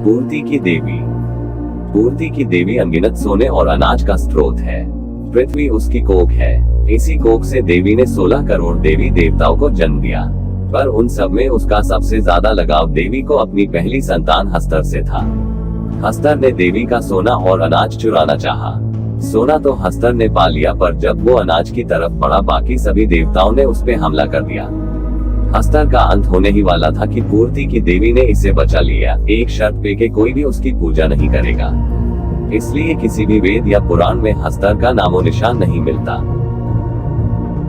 पूर्ति की देवी। पूर्ति की देवी अनगिनत सोने और अनाज का स्रोत है। पृथ्वी उसकी कोख है। इसी कोख से देवी ने 16 करोड़ देवी देवताओं को जन्म दिया, पर उन सब में उसका सबसे ज्यादा लगाव देवी को अपनी पहली संतान हस्तर से था। हस्तर ने देवी का सोना और अनाज चुराना चाहा। सोना तो हस्तर ने पा लिया, पर जब वो अनाज की तरफ बढ़ा बाकी सभी देवताओं ने उस पे हमला कर दिया। हस्तर का अंत होने ही वाला था कि पूर्ति की देवी ने इसे बचा लिया, एक शर्त पे कि कोई भी उसकी पूजा नहीं करेगा। इसलिए किसी भी वेद या पुराण में हस्तर का नामो निशान नहीं मिलता।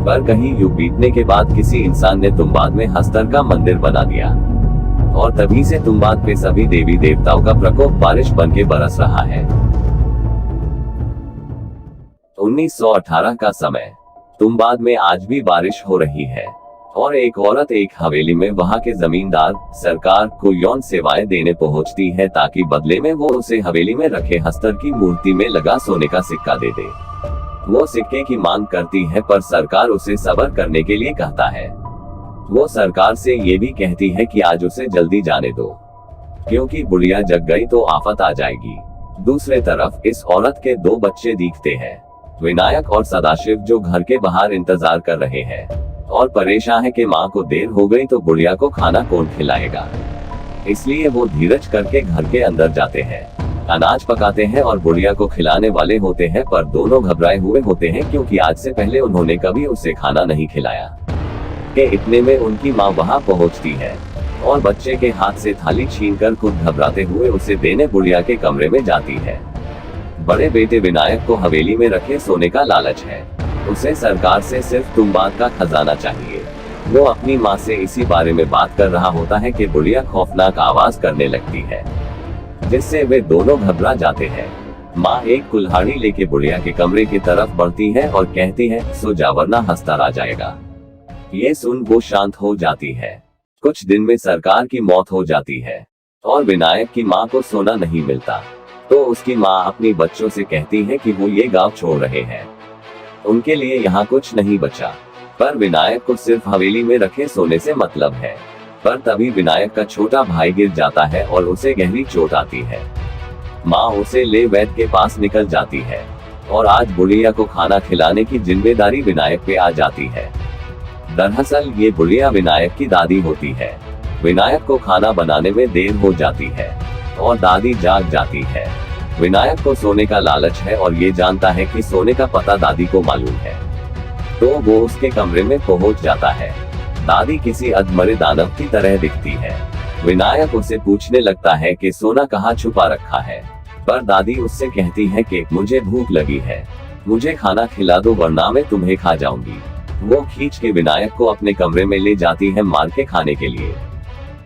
पर कहीं युग बीतने के बाद किसी इंसान ने तुम्बाद में हस्तर का मंदिर बना दिया, और तभी से तुम्बाद पे सभी देवी देवताओं का प्रकोप बारिश बन के बरस रहा है। 1918 का समय। तुम्बाद में आज भी बारिश हो रही है, और एक औरत एक हवेली में वहां के जमींदार सरकार को यौन सेवाएं देने पहुंचती है, ताकि बदले में वो उसे हवेली में रखे हस्तर की मूर्ति में लगा सोने का सिक्का दे दे। वो सिक्के की मांग करती है, पर सरकार उसे सब्र करने के लिए कहता है। वो सरकार से ये भी कहती है कि आज उसे जल्दी जाने दो, क्योंकि बुढ़िया जग गई तो आफत आ जाएगी। दूसरे तरफ इस औरत के 2 बच्चे दिखते हैं, विनायक और सदाशिव, जो घर के बाहर इंतजार कर रहे हैं और परेशान है कि माँ को देर हो गई तो बुढ़िया को खाना कौन खिलाएगा। इसलिए वो धीरज करके घर के अंदर जाते हैं, अनाज पकाते हैं और बुढ़िया को खिलाने वाले होते हैं, पर दोनों घबराए हुए होते हैं, क्योंकि आज से पहले उन्होंने कभी उसे खाना नहीं खिलाया। के इतने में उनकी माँ वहाँ पहुँचती है और बच्चे के हाथ से थाली छीनकर खुद घबराते हुए उसे देने बुढ़िया के कमरे में जाती है। बड़े बेटे विनायक को हवेली में रखे सोने का लालच है। उसे सरकार से सिर्फ तुम्बाद का खजाना चाहिए। वो अपनी माँ से इसी बारे में बात कर रहा होता है कि बुढ़िया खौफनाक आवाज करने लगती है, जिससे वे दोनों घबरा जाते हैं। माँ एक कुल्हाड़ी लेके बुढ़िया के कमरे की तरफ बढ़ती है और कहती है, सो जा वरना हस्तर आ जाएगा। ये सुन वो शांत हो जाती है। कुछ दिन में सरकार की मौत हो जाती है और विनायक की माँ को सोना नहीं मिलता, तो उसकी माँ अपनी बच्चों से कहती है कि वो ये गांव छोड़ रहे हैं, उनके लिए यहाँ कुछ नहीं बचा। पर विनायक को सिर्फ हवेली में रखे सोने से मतलब है। पर तभी विनायक का छोटा भाई गिर जाता है और उसे गहरी चोट आती है। माँ उसे ले वैद्य के पास निकल जाती है और आज बुढ़िया को खाना खिलाने की जिम्मेदारी विनायक पे आ जाती है। दरअसल ये बुढ़िया विनायक की दादी होती है। विनायक को खाना बनाने में देर हो जाती है और दादी जाग जाती है। विनायक को सोने का लालच है और ये जानता है कि सोने का पता दादी को मालूम है, तो वो उसके कमरे में पहुंच जाता है। दादी किसी अधमरे दानव की तरह दिखती है। विनायक उसे पूछने लगता है कि सोना कहाँ छुपा रखा है, पर दादी उससे कहती है कि मुझे भूख लगी है, मुझे खाना खिला दो वरना मैं तुम्हें खा जाऊंगी। वो खींच के विनायक को अपने कमरे में ले जाती है मार के खाने के लिए।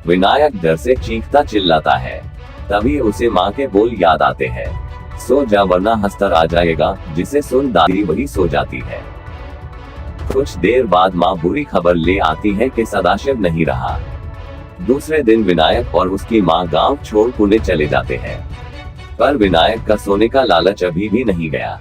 विनायक डर से चीखता चिल्लाता है। तभी उसे माँ के बोल याद आते हैं, सो जा वरना हस्तर आ जाएगा, जिसे सुन दादी वही सो जाती है। कुछ देर बाद माँ बुरी खबर ले आती है कि सदाशिव नहीं रहा। दूसरे दिन विनायक और उसकी माँ गांव छोड़ पुणे चले जाते हैं, पर विनायक का सोने का लालच अभी भी नहीं गया।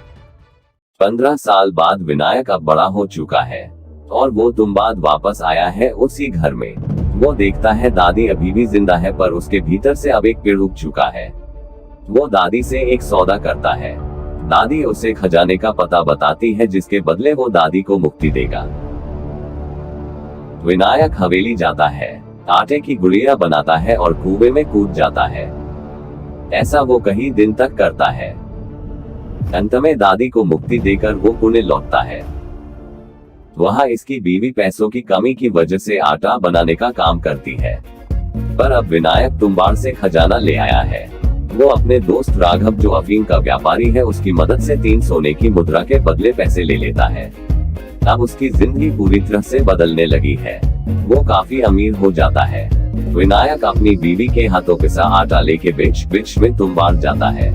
15 साल बाद विनायक अब बड़ा हो चुका है और वो तुम्बाद वापस आया है उसी घर में। वो देखता है दादी अभी भी जिंदा है, पर उसके भीतर से अब एक पेड़ उग चुका है। वो दादी से एक सौदा करता है। दादी उसे खजाने का पता बताती है, जिसके बदले वो दादी को मुक्ति देगा। विनायक हवेली जाता है, आटे की गुड़िया बनाता है और कुएं में कूद जाता है। ऐसा वो कई दिन तक करता है। अंत में दादी को मुक्ति देकर वो पुणे लौटता है। वहाँ इसकी बीवी पैसों की कमी की वजह से आटा बनाने का काम करती है, पर अब विनायक तुम्बाड़ से खजाना ले आया है। वो अपने दोस्त राघव, जो अफीम का व्यापारी है, उसकी मदद से 3 सोने की मुद्रा के बदले पैसे ले लेता है। अब उसकी जिंदगी पूरी तरह से बदलने लगी है। वो काफी अमीर हो जाता है। विनायक अपनी बीवी के हाथों पिसा आटा लेके बीच बीच में तुम्बाड़ जाता है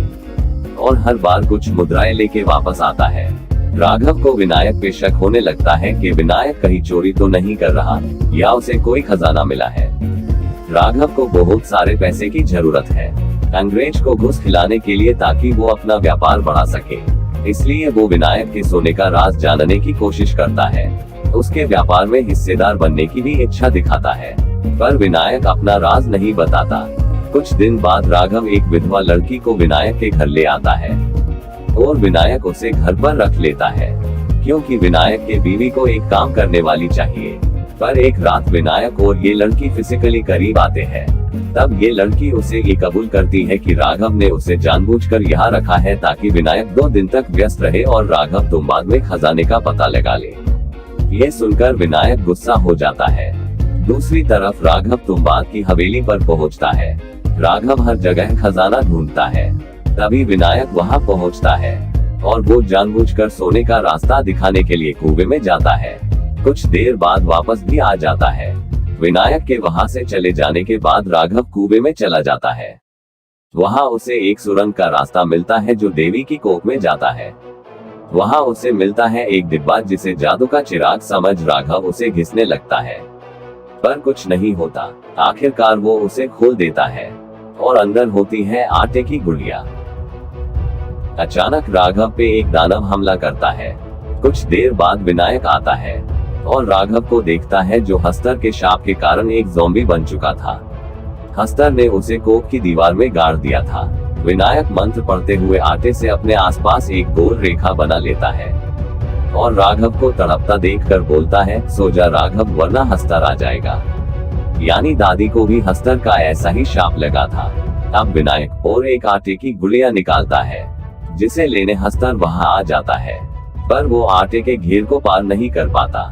और हर बार कुछ मुद्राएं लेके वापस आता है। राघव को विनायक पे शक होने लगता है कि विनायक कहीं चोरी तो नहीं कर रहा या उसे कोई खजाना मिला है। राघव को बहुत सारे पैसे की जरूरत है अंग्रेज को घुस खिलाने के लिए, ताकि वो अपना व्यापार बढ़ा सके। इसलिए वो विनायक के सोने का राज जानने की कोशिश करता है। उसके व्यापार में हिस्सेदार बनने की भी इच्छा दिखाता है, पर विनायक अपना राज नहीं बताता। कुछ दिन बाद राघव एक विधवा लड़की को विनायक के घर ले आता है और विनायक उसे घर पर रख लेता है, क्योंकि विनायक के बीवी को एक काम करने वाली चाहिए। पर एक रात विनायक और ये लड़की फिजिकली करीब आते हैं। तब ये लड़की उसे ये कबूल करती है कि राघव ने उसे जानबूझकर यहाँ रखा है ताकि विनायक 2 दिन तक व्यस्त रहे और राघव तुंबाद में खजाने का पता लगा ले। ये सुनकर विनायक गुस्सा हो जाता है। दूसरी तरफ राघव तुंबाद की हवेली पर पहुँचता है। राघव हर जगह खजाना ढूंढता है। तभी विनायक वहाँ पहुँचता है और वो जानबूझकर सोने का रास्ता दिखाने के लिए कुएं में जाता है। कुछ देर बाद वापस भी आ जाता है। विनायक के वहाँ से चले जाने के बाद राघव कुएं में चला जाता है। वहाँ उसे एक सुरंग का रास्ता मिलता है जो देवी की कोख में जाता है। वहाँ उसे मिलता है एक डिब्बा जिसे जादू का चिराग समझ राघव उसे घिसने लगता है, पर कुछ नहीं होता। आखिरकार वो उसे खोल देता है और अंदर होती है आटे की गुड़िया। अचानक राघव पे एक दानव हमला करता है। कुछ देर बाद विनायक आता है और राघव को देखता है जो हस्तर के शाप के कारण एक ज़ॉम्बी बन चुका था। हस्तर ने उसे कोख की दीवार में गाड़ दिया था। विनायक मंत्र पढ़ते हुए आटे से अपने आसपास एक गोल रेखा बना लेता है और राघव को तड़पता देखकर बोलता है, सो जा राघव वरना हस्तर आ जाएगा। यानी दादी को भी हस्तर का ऐसा ही शाप लगा था। अब विनायक और एक आटे की गुड़िया निकालता है जिसे लेने हस्तर वहां आ जाता है, पर वो आटे के घेर को पार नहीं कर पाता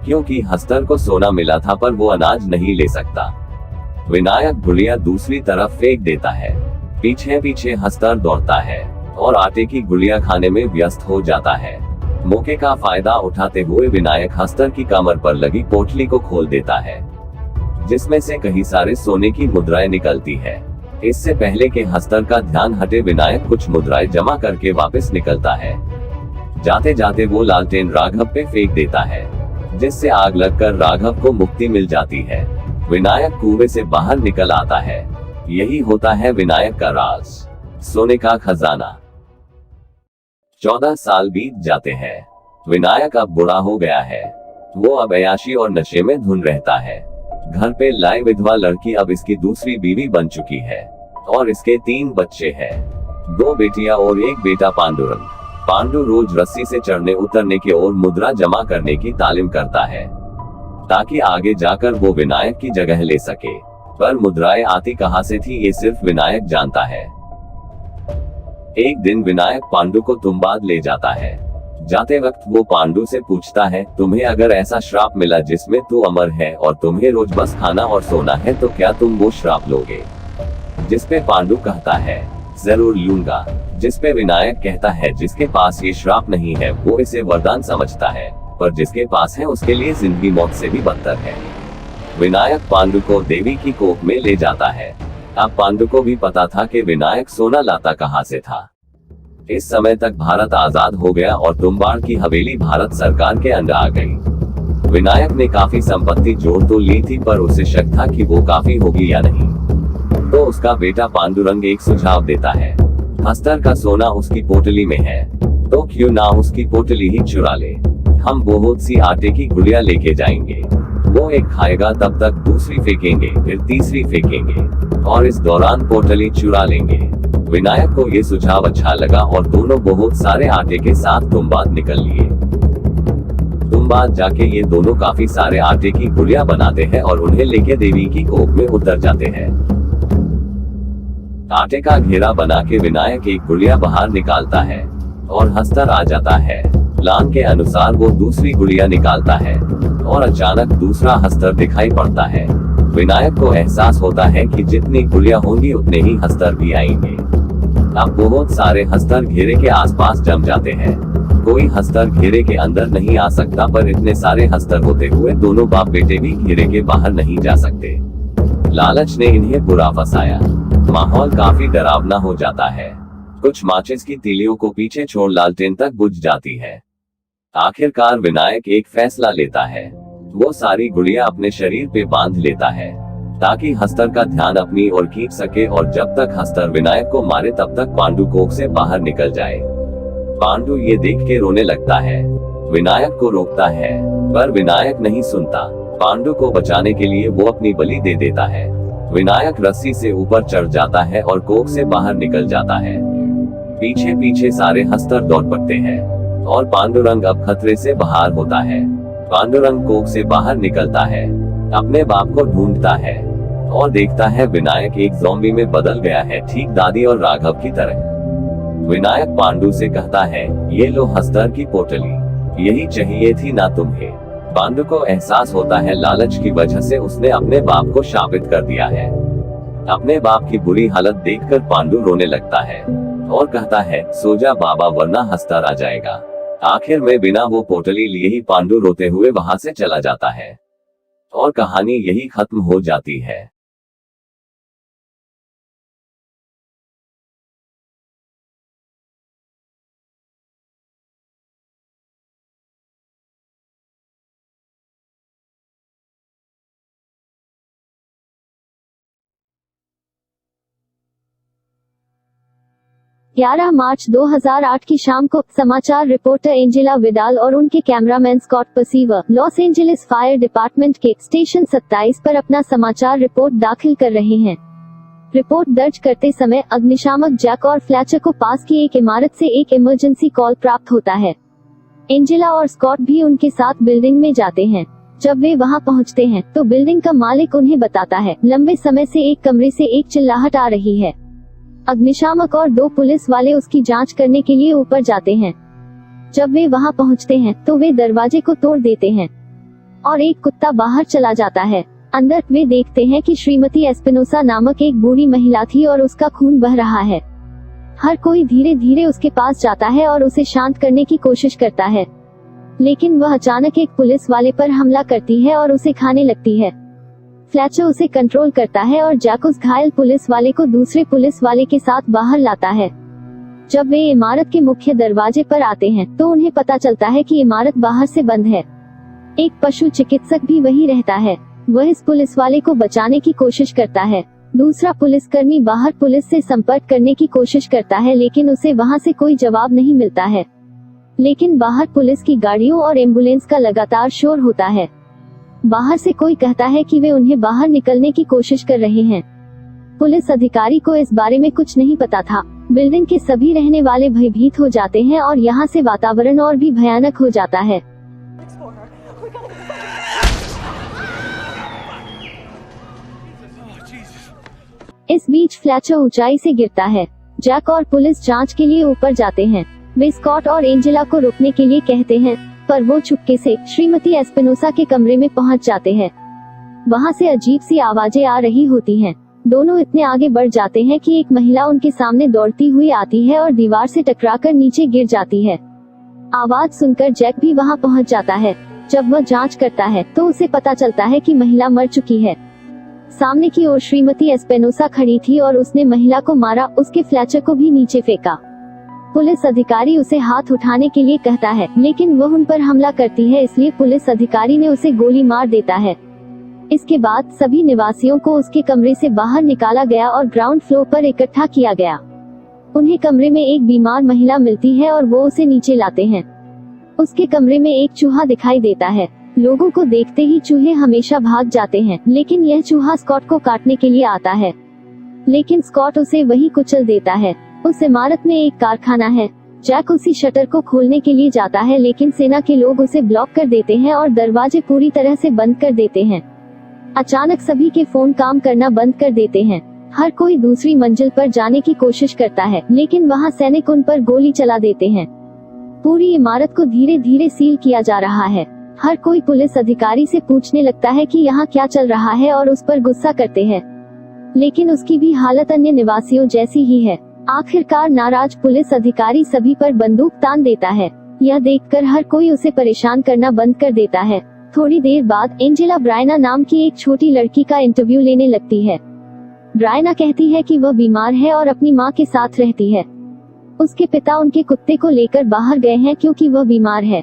क्योंकि हस्तर को सोना मिला था पर वो अनाज नहीं ले सकता। विनायक गुड़िया दूसरी तरफ फेंक देता है। पीछे पीछे हस्तर दौड़ता है और आटे की गुड़िया खाने में व्यस्त हो जाता है। मौके का फायदा उठाते हुए विनायक हस्तर की कमर पर लगी पोटली को खोल देता है जिसमें से कई सारे सोने की मुद्राएं निकलती है। इससे पहले के हस्तर का ध्यान हटे विनायक कुछ मुद्राएं जमा करके वापस निकलता है। जाते जाते वो लालटेन राघव पे फेंक देता है जिससे आग लगकर राघव को मुक्ति मिल जाती है। विनायक कुएं से बाहर निकल आता है। यही होता है विनायक का राज, सोने का खजाना। 14 साल बीत जाते हैं। विनायक अब बूढ़ा हो गया है। वो अब अय्याशी और नशे में धुन रहता है। घर पे लाई विधवा लड़की अब इसकी दूसरी बीवी बन चुकी है और इसके 3 बच्चे हैं, 2 बेटियां और 1 बेटा पांडुरंग। पांडु रोज रस्सी से चढ़ने उतरने की और मुद्रा जमा करने की तालीम करता है ताकि आगे जाकर वो विनायक की जगह ले सके। पर मुद्राएं आती कहां से थी ये सिर्फ विनायक जानता है। एक दिन विनायक पांडु को तुंबाद ले जाता है। जाते वक्त वो पांडु से पूछता है, तुम्हें अगर ऐसा श्राप मिला जिसमें तू अमर है और तुम्हें रोज बस खाना और सोना है तो क्या तुम वो श्राप लोगे? जिसपे पांडु कहता है, जरूर लूंगा। जिसपे विनायक कहता है, जिसके पास ये श्राप नहीं है वो इसे वरदान समझता है, पर जिसके पास है उसके लिए जिंदगी मौत से भी बदतर है। विनायक पांडु को देवी की कोख में ले जाता है। अब पांडु को भी पता था कि विनायक सोना लाता कहां से था। इस समय तक भारत आजाद हो गया और तुम्बाड़ की हवेली भारत सरकार के अंडर आ गई। विनायक ने काफी संपत्ति जोड़ तो ली थी पर उसे शक था कि वो काफी होगी या नहीं। तो उसका बेटा पांडुरंग एक सुझाव देता है, हस्तर का सोना उसकी पोटली में है तो क्यों ना उसकी पोटली ही चुरा ले। हम बहुत सी आटे की गुड़िया लेके जाएंगे, वो एक खाएगा तब तक दूसरी फेंकेंगे फिर तीसरी फेंकेंगे और इस दौरान पोटली चुरा लेंगे। विनायक को ये सुझाव अच्छा लगा और दोनों बहुत सारे आटे के साथ तुम्बाद निकल लिए। तुम्बाद जाके ये दोनों काफी सारे आटे की गुड़िया बनाते हैं और उन्हें लेके देवी की कोख में उतर जाते हैं। आटे का घेरा बना के विनायक एक गुड़िया बाहर निकालता है और हस्तर आ जाता है। प्लान के अनुसार वो दूसरी गुड़िया निकालता है और अचानक दूसरा हस्तर दिखाई पड़ता है। विनायक को एहसास होता है कि जितनी गुड़िया होंगी उतने ही हस्तर भी आएंगे। अब बहुत सारे हस्तर घेरे के आसपास जम जाते हैं। कोई हस्तर घेरे के अंदर नहीं आ सकता पर इतने सारे हस्तर होते हुए दोनों बाप बेटे भी घेरे के बाहर नहीं जा सकते। लालच ने इन्हें बुरा फंसाया। माहौल काफी डरावना हो जाता है। कुछ माचिस की तीलियों को पीछे छोड़ लालटेन तक बुझ जाती है। आखिरकार विनायक एक फैसला लेता है। वो सारी गुड़िया अपने शरीर पे बांध लेता है ताकि हस्तर का ध्यान अपनी ओर खींच सके और जब तक हस्तर विनायक को मारे तब तक पांडु कोख से बाहर निकल जाए। पांडु ये देख के रोने लगता है। विनायक को रोकता है पर विनायक नहीं सुनता। पांडु को बचाने के लिए वो अपनी बलि दे देता है। विनायक रस्सी से ऊपर चढ़ जाता है और कोख से बाहर निकल जाता है। पीछे पीछे सारे हस्तर दौड़ पड़ते हैं और पांडुरंग अब खतरे से बाहर होता है। पांडुरंग कोख से बाहर निकलता है, अपने बाप को ढूंढता है और देखता है विनायक एक ज़ॉम्बी में बदल गया है, ठीक दादी और राघव की तरह। विनायक पांडु से कहता है, ये लो हस्तर की पोटली, यही चाहिए थी ना तुम्हें। पांडु को एहसास होता है लालच की वजह से उसने अपने बाप को शापित कर दिया है। अपने बाप की बुरी हालत देखकर पांडु रोने लगता है और कहता है, सो जा बाबा वरना हस्तर आ जाएगा। आखिर में बिना वो पोटली लिए ही पांडु रोते हुए वहां से चला जाता है और कहानी यही खत्म हो जाती है। ग्यारह मार्च 2008 की शाम को समाचार रिपोर्टर एंजेला विडाल और उनके cameraman Scott Percival Los Angeles fire department के स्टेशन 27 पर अपना समाचार रिपोर्ट दाखिल कर रहे हैं। रिपोर्ट दर्ज करते समय अग्निशामक जैक और फ्लैचर को पास की एक इमारत से एक इमरजेंसी कॉल प्राप्त होता है। एंजेला और स्कॉट भी उनके साथ बिल्डिंग में जाते हैं। जब वे वहां पहुंचते हैं तो बिल्डिंग का मालिक उन्हें बताता है, लंबे समय से एक कमरे से एक चिल्लाहट आ रही है। अग्निशामक और 2 पुलिस वाले उसकी जांच करने के लिए ऊपर जाते हैं। जब वे वहां पहुंचते हैं तो वे दरवाजे को तोड़ देते हैं और एक कुत्ता बाहर चला जाता है। अंदर वे देखते हैं कि श्रीमती एस्पिनोसा नामक एक बूढ़ी महिला थी और उसका खून बह रहा है। हर कोई धीरे धीरे उसके पास जाता है और उसे शांत करने की कोशिश करता है, लेकिन वह अचानक एक पुलिस वाले पर हमला करती है और उसे खाने लगती है। फ्लैचर उसे कंट्रोल करता है और जैक उस घायल पुलिस वाले को दूसरे पुलिस वाले के साथ बाहर लाता है। जब वे इमारत के मुख्य दरवाजे पर आते हैं तो उन्हें पता चलता है कि इमारत बाहर से बंद है। एक पशु चिकित्सक भी वहीं रहता है। वह इस पुलिस वाले को बचाने की कोशिश करता है। दूसरा पुलिसकर्मी बाहर पुलिस से संपर्क करने की कोशिश करता है, लेकिन उसे वहां से कोई जवाब नहीं मिलता है। लेकिन बाहर पुलिस की गाड़ियों और एम्बुलेंस का लगातार शोर होता है। बाहर से कोई कहता है कि वे उन्हें बाहर निकलने की कोशिश कर रहे हैं। पुलिस अधिकारी को इस बारे में कुछ नहीं पता था। बिल्डिंग के सभी रहने वाले भयभीत हो जाते हैं और यहाँ से वातावरण और भी भयानक हो जाता है। इस बीच फ्लैचर ऊंचाई से गिरता है। जैक और पुलिस जांच के लिए ऊपर जाते हैं। वे स्कॉट और एंजेला को रुकने के लिए कहते हैं, पर वो चुपके से श्रीमती एस्पिनोसा के कमरे में पहुंच जाते हैं। वहां से अजीब सी आवाजें आ रही होती हैं। दोनों इतने आगे बढ़ जाते हैं कि एक महिला उनके सामने दौड़ती हुई आती है और दीवार से टकराकर नीचे गिर जाती है। आवाज सुनकर जैक भी वहां पहुंच जाता है। जब वह जांच करता है तो उसे पता चलता है कि महिला मर चुकी है। सामने की ओर श्रीमती एस्पिनोसा खड़ी थी और उसने महिला को मारा, उसके फ्लैचर को भी नीचे फेंका। पुलिस अधिकारी उसे हाथ उठाने के लिए कहता है, लेकिन वह उन पर हमला करती है, इसलिए पुलिस अधिकारी ने उसे गोली मार देता है। इसके बाद सभी निवासियों को उसके कमरे से बाहर निकाला गया और ग्राउंड फ्लोर पर इकट्ठा किया गया। उन्हें कमरे में एक बीमार महिला मिलती है और वो उसे नीचे लाते हैं। उसके कमरे में एक चूहा दिखाई देता है। लोगों को देखते ही चूहे हमेशा भाग जाते हैं, लेकिन यह चूहा स्कॉट को काटने के लिए आता है, लेकिन स्कॉट उसे वहीं कुचल देता है। उस इमारत में एक कारखाना है। जैक उसी शटर को खोलने के लिए जाता है, लेकिन सेना के लोग उसे ब्लॉक कर देते हैं और दरवाजे पूरी तरह से बंद कर देते हैं। अचानक सभी के फोन काम करना बंद कर देते हैं। हर कोई दूसरी मंजिल पर जाने की कोशिश करता है, लेकिन वहां सैनिक उन पर गोली चला देते हैं। पूरी इमारत को धीरे धीरे सील किया जा रहा है। हर कोई पुलिस अधिकारी से पूछने लगता है कि यहाँ क्या चल रहा है और उस पर गुस्सा करते हैं, लेकिन उसकी भी हालत अन्य निवासियों जैसी ही है। आखिरकार नाराज पुलिस अधिकारी सभी पर बंदूक तान देता है। यह देखकर हर कोई उसे परेशान करना बंद कर देता है। थोड़ी देर बाद एंजेला ब्रायना नाम की एक छोटी लड़की का इंटरव्यू लेने लगती है। ब्रायना कहती है कि वह बीमार है और अपनी माँ के साथ रहती है। उसके पिता उनके कुत्ते को लेकर बाहर गए हैं क्योंकि वह बीमार है।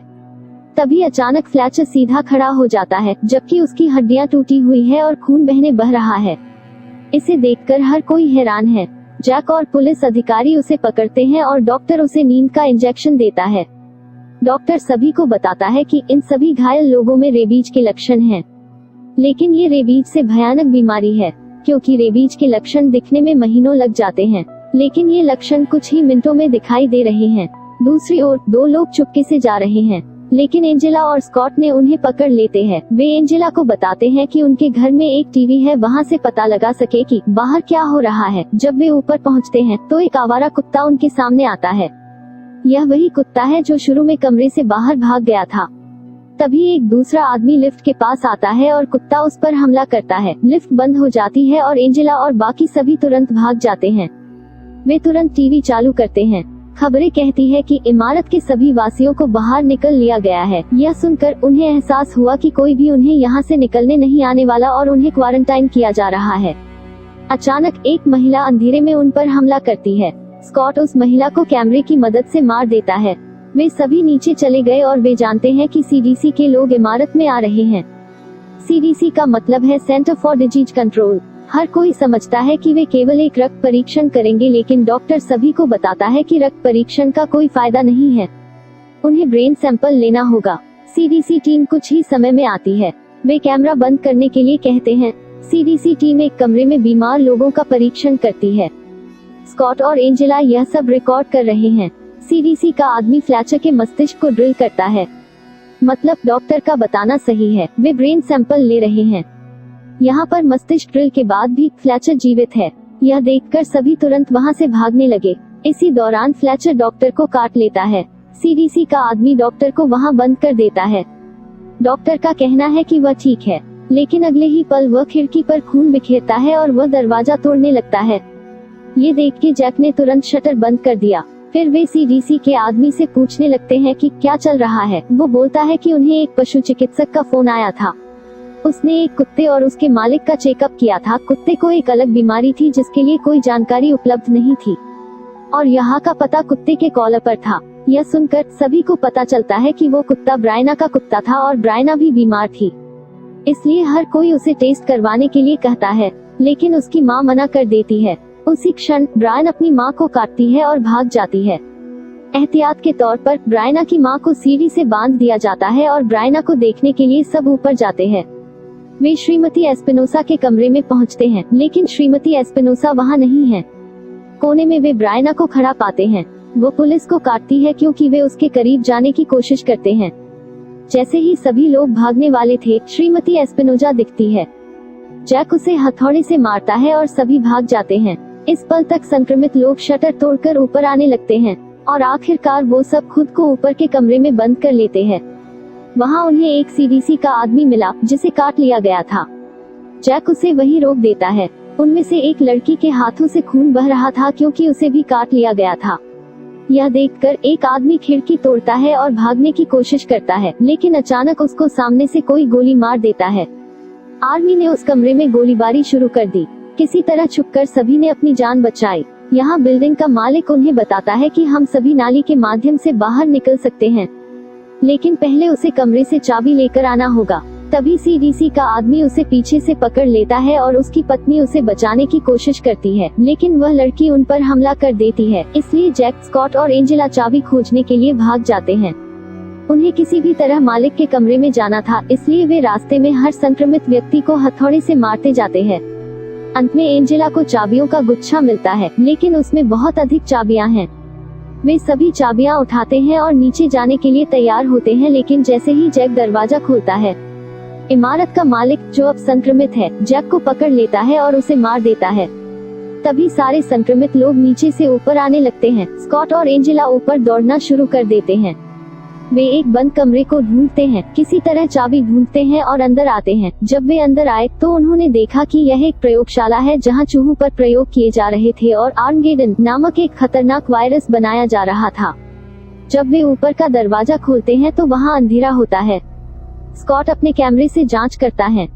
तभी अचानक फ्लैचर सीधा खड़ा हो जाता है, जबकि उसकी हड्डियां टूटी हुई है और खून बह रहा है। इसे देखकर हर कोई हैरान है। जैक और पुलिस अधिकारी उसे पकड़ते हैं और डॉक्टर उसे नींद का इंजेक्शन देता है। डॉक्टर सभी को बताता है कि इन सभी घायल लोगों में रेबीज के लक्षण हैं, लेकिन ये रेबीज से भयानक बीमारी है। क्योंकि रेबीज के लक्षण दिखने में महीनों लग जाते हैं, लेकिन ये लक्षण कुछ ही मिनटों में दिखाई दे रहे हैं। दूसरी ओर 2 लोग चुपके से जा रहे हैं, लेकिन एंजेला और स्कॉट ने उन्हें पकड़ लेते हैं। वे एंजेला को बताते हैं कि उनके घर में एक टीवी है, वहां से पता लगा सके कि बाहर क्या हो रहा है। जब वे ऊपर पहुंचते हैं तो एक आवारा कुत्ता उनके सामने आता है। यह वही कुत्ता है जो शुरू में कमरे से बाहर भाग गया था। तभी एक दूसरा आदमी लिफ्ट के पास आता है और कुत्ता उस पर हमला करता है। लिफ्ट बंद हो जाती है और एंजेला और बाकी सभी तुरंत भाग जाते हैं। वे तुरंत टीवी चालू करते हैं। खबरें कहती है कि इमारत के सभी वासियों को बाहर निकल लिया गया है। यह सुनकर उन्हें एहसास हुआ कि कोई भी उन्हें यहाँ से निकलने नहीं आने वाला और उन्हें क्वारंटाइन किया जा रहा है। अचानक एक महिला अंधेरे में उन पर हमला करती है। स्कॉट उस महिला को कैमरे की मदद से मार देता है। वे सभी नीचे चले गए और वे जानते हैं कि सीडीसी के लोग इमारत में आ रहे हैं। सीडीसी का मतलब है सेंटर फॉर डिजीज कंट्रोल। हर कोई समझता है कि वे केवल एक रक्त परीक्षण करेंगे, लेकिन डॉक्टर सभी को बताता है कि रक्त परीक्षण का कोई फायदा नहीं है, उन्हें ब्रेन सैंपल लेना होगा। सीडीसी टीम कुछ ही समय में आती है। वे कैमरा बंद करने के लिए कहते हैं। सीडीसी टीम एक कमरे में बीमार लोगों का परीक्षण करती है। स्कॉट और एंजेला यह सब रिकॉर्ड कर रहे हैं। सीडीसी का आदमी फ्लैचर के मस्तिष्क को ड्रिल करता है, मतलब डॉक्टर का बताना सही है, वे ब्रेन सैंपल ले रहे हैं। यहाँ पर मस्तिष्क ड्रिल के बाद भी फ्लैचर जीवित है। यह देखकर सभी तुरंत वहाँ से भागने लगे। इसी दौरान फ्लैचर डॉक्टर को काट लेता है। सीडीसी का आदमी डॉक्टर को वहाँ बंद कर देता है। डॉक्टर का कहना है कि वह ठीक है, लेकिन अगले ही पल वह खिड़की पर खून बिखेरता है और वह दरवाजा तोड़ने लगता है। ये देख के जैक ने तुरंत शटर बंद कर दिया। फिर वे सीडीसी के आदमी से पूछने लगते हैं कि क्या चल रहा है। वो बोलता है कि उन्हें एक पशु चिकित्सक का फोन आया था। उसने एक कुत्ते और उसके मालिक का चेकअप किया था। कुत्ते को एक अलग बीमारी थी जिसके लिए कोई जानकारी उपलब्ध नहीं थी, और यहाँ का पता कुत्ते के कॉलर पर था। यह सुनकर सभी को पता चलता है कि वो कुत्ता ब्रायना का कुत्ता था और ब्रायना भी बीमार थी, इसलिए हर कोई उसे टेस्ट करवाने के लिए कहता है, लेकिन उसकी माँ मना कर देती है। उसी क्षण ब्रायन अपनी माँ को काटती है और भाग जाती है। एहतियात के तौर पर ब्रायना की माँ को सीढ़ी से बांध दिया जाता है और ब्रायना को देखने के लिए सब ऊपर जाते हैं। वे श्रीमती एस्पिनोसा के कमरे में पहुंचते हैं, लेकिन श्रीमती एस्पिनोसा वहां नहीं है। कोने में वे ब्रायना को खड़ा पाते हैं। वो पुलिस को काटती है क्योंकि वे उसके करीब जाने की कोशिश करते हैं। जैसे ही सभी लोग भागने वाले थे, श्रीमती एस्पिनोजा दिखती है। जैक उसे हथौड़े से मारता है और सभी भाग जाते हैं। इस पल तक संक्रमित लोग शटर तोड़कर ऊपर आने लगते हैं और आखिरकार वो सब खुद को ऊपर के कमरे में बंद कर लेते हैं। वहाँ उन्हें एक सीडीसी का आदमी मिला जिसे काट लिया गया था। जैक उसे वहीं रोक देता है। उनमें से एक लड़की के हाथों से खून बह रहा था क्योंकि उसे भी काट लिया गया था। यह देखकर एक आदमी खिड़की तोड़ता है और भागने की कोशिश करता है, लेकिन अचानक उसको सामने से कोई गोली मार देता है। आर्मी ने उस कमरे में गोलीबारी शुरू कर दी। किसी तरह छुपकर सभी ने अपनी जान बचाई। यहाँ बिल्डिंग का मालिक उन्हें बताता है कि हम सभी नाली के माध्यम से बाहर निकल सकते हैं, लेकिन पहले उसे कमरे से चाबी लेकर आना होगा। तभी सीडीसी का आदमी उसे पीछे से पकड़ लेता है और उसकी पत्नी उसे बचाने की कोशिश करती है, लेकिन वह लड़की उन पर हमला कर देती है। इसलिए जैक, स्कॉट और एंजेला चाबी खोजने के लिए भाग जाते हैं। उन्हें किसी भी तरह मालिक के कमरे में जाना था, इसलिए वे रास्ते में हर संक्रमित व्यक्ति को हथौड़े से मारते जाते हैं। अंत में एंजेला को चाबियों का गुच्छा मिलता है, लेकिन उसमें बहुत अधिक चाबियां हैं। वे सभी चाबियां उठाते हैं और नीचे जाने के लिए तैयार होते हैं, लेकिन जैसे ही जैक दरवाजा खोलता है, इमारत का मालिक जो अब संक्रमित है, जैक को पकड़ लेता है और उसे मार देता है। तभी सारे संक्रमित लोग नीचे से ऊपर आने लगते हैं। स्कॉट और एंजेला ऊपर दौड़ना शुरू कर देते हैं। वे एक बंद कमरे को ढूंढते हैं, किसी तरह चाबी ढूंढते हैं और अंदर आते हैं। जब वे अंदर आए तो उन्होंने देखा कि यह एक प्रयोगशाला है जहां चूहों पर प्रयोग किए जा रहे थे और आर्मगेडन नामक एक खतरनाक वायरस बनाया जा रहा था। जब वे ऊपर का दरवाजा खोलते हैं तो वहां अंधेरा होता है। स्कॉट अपने कैमरे से जांच करता है।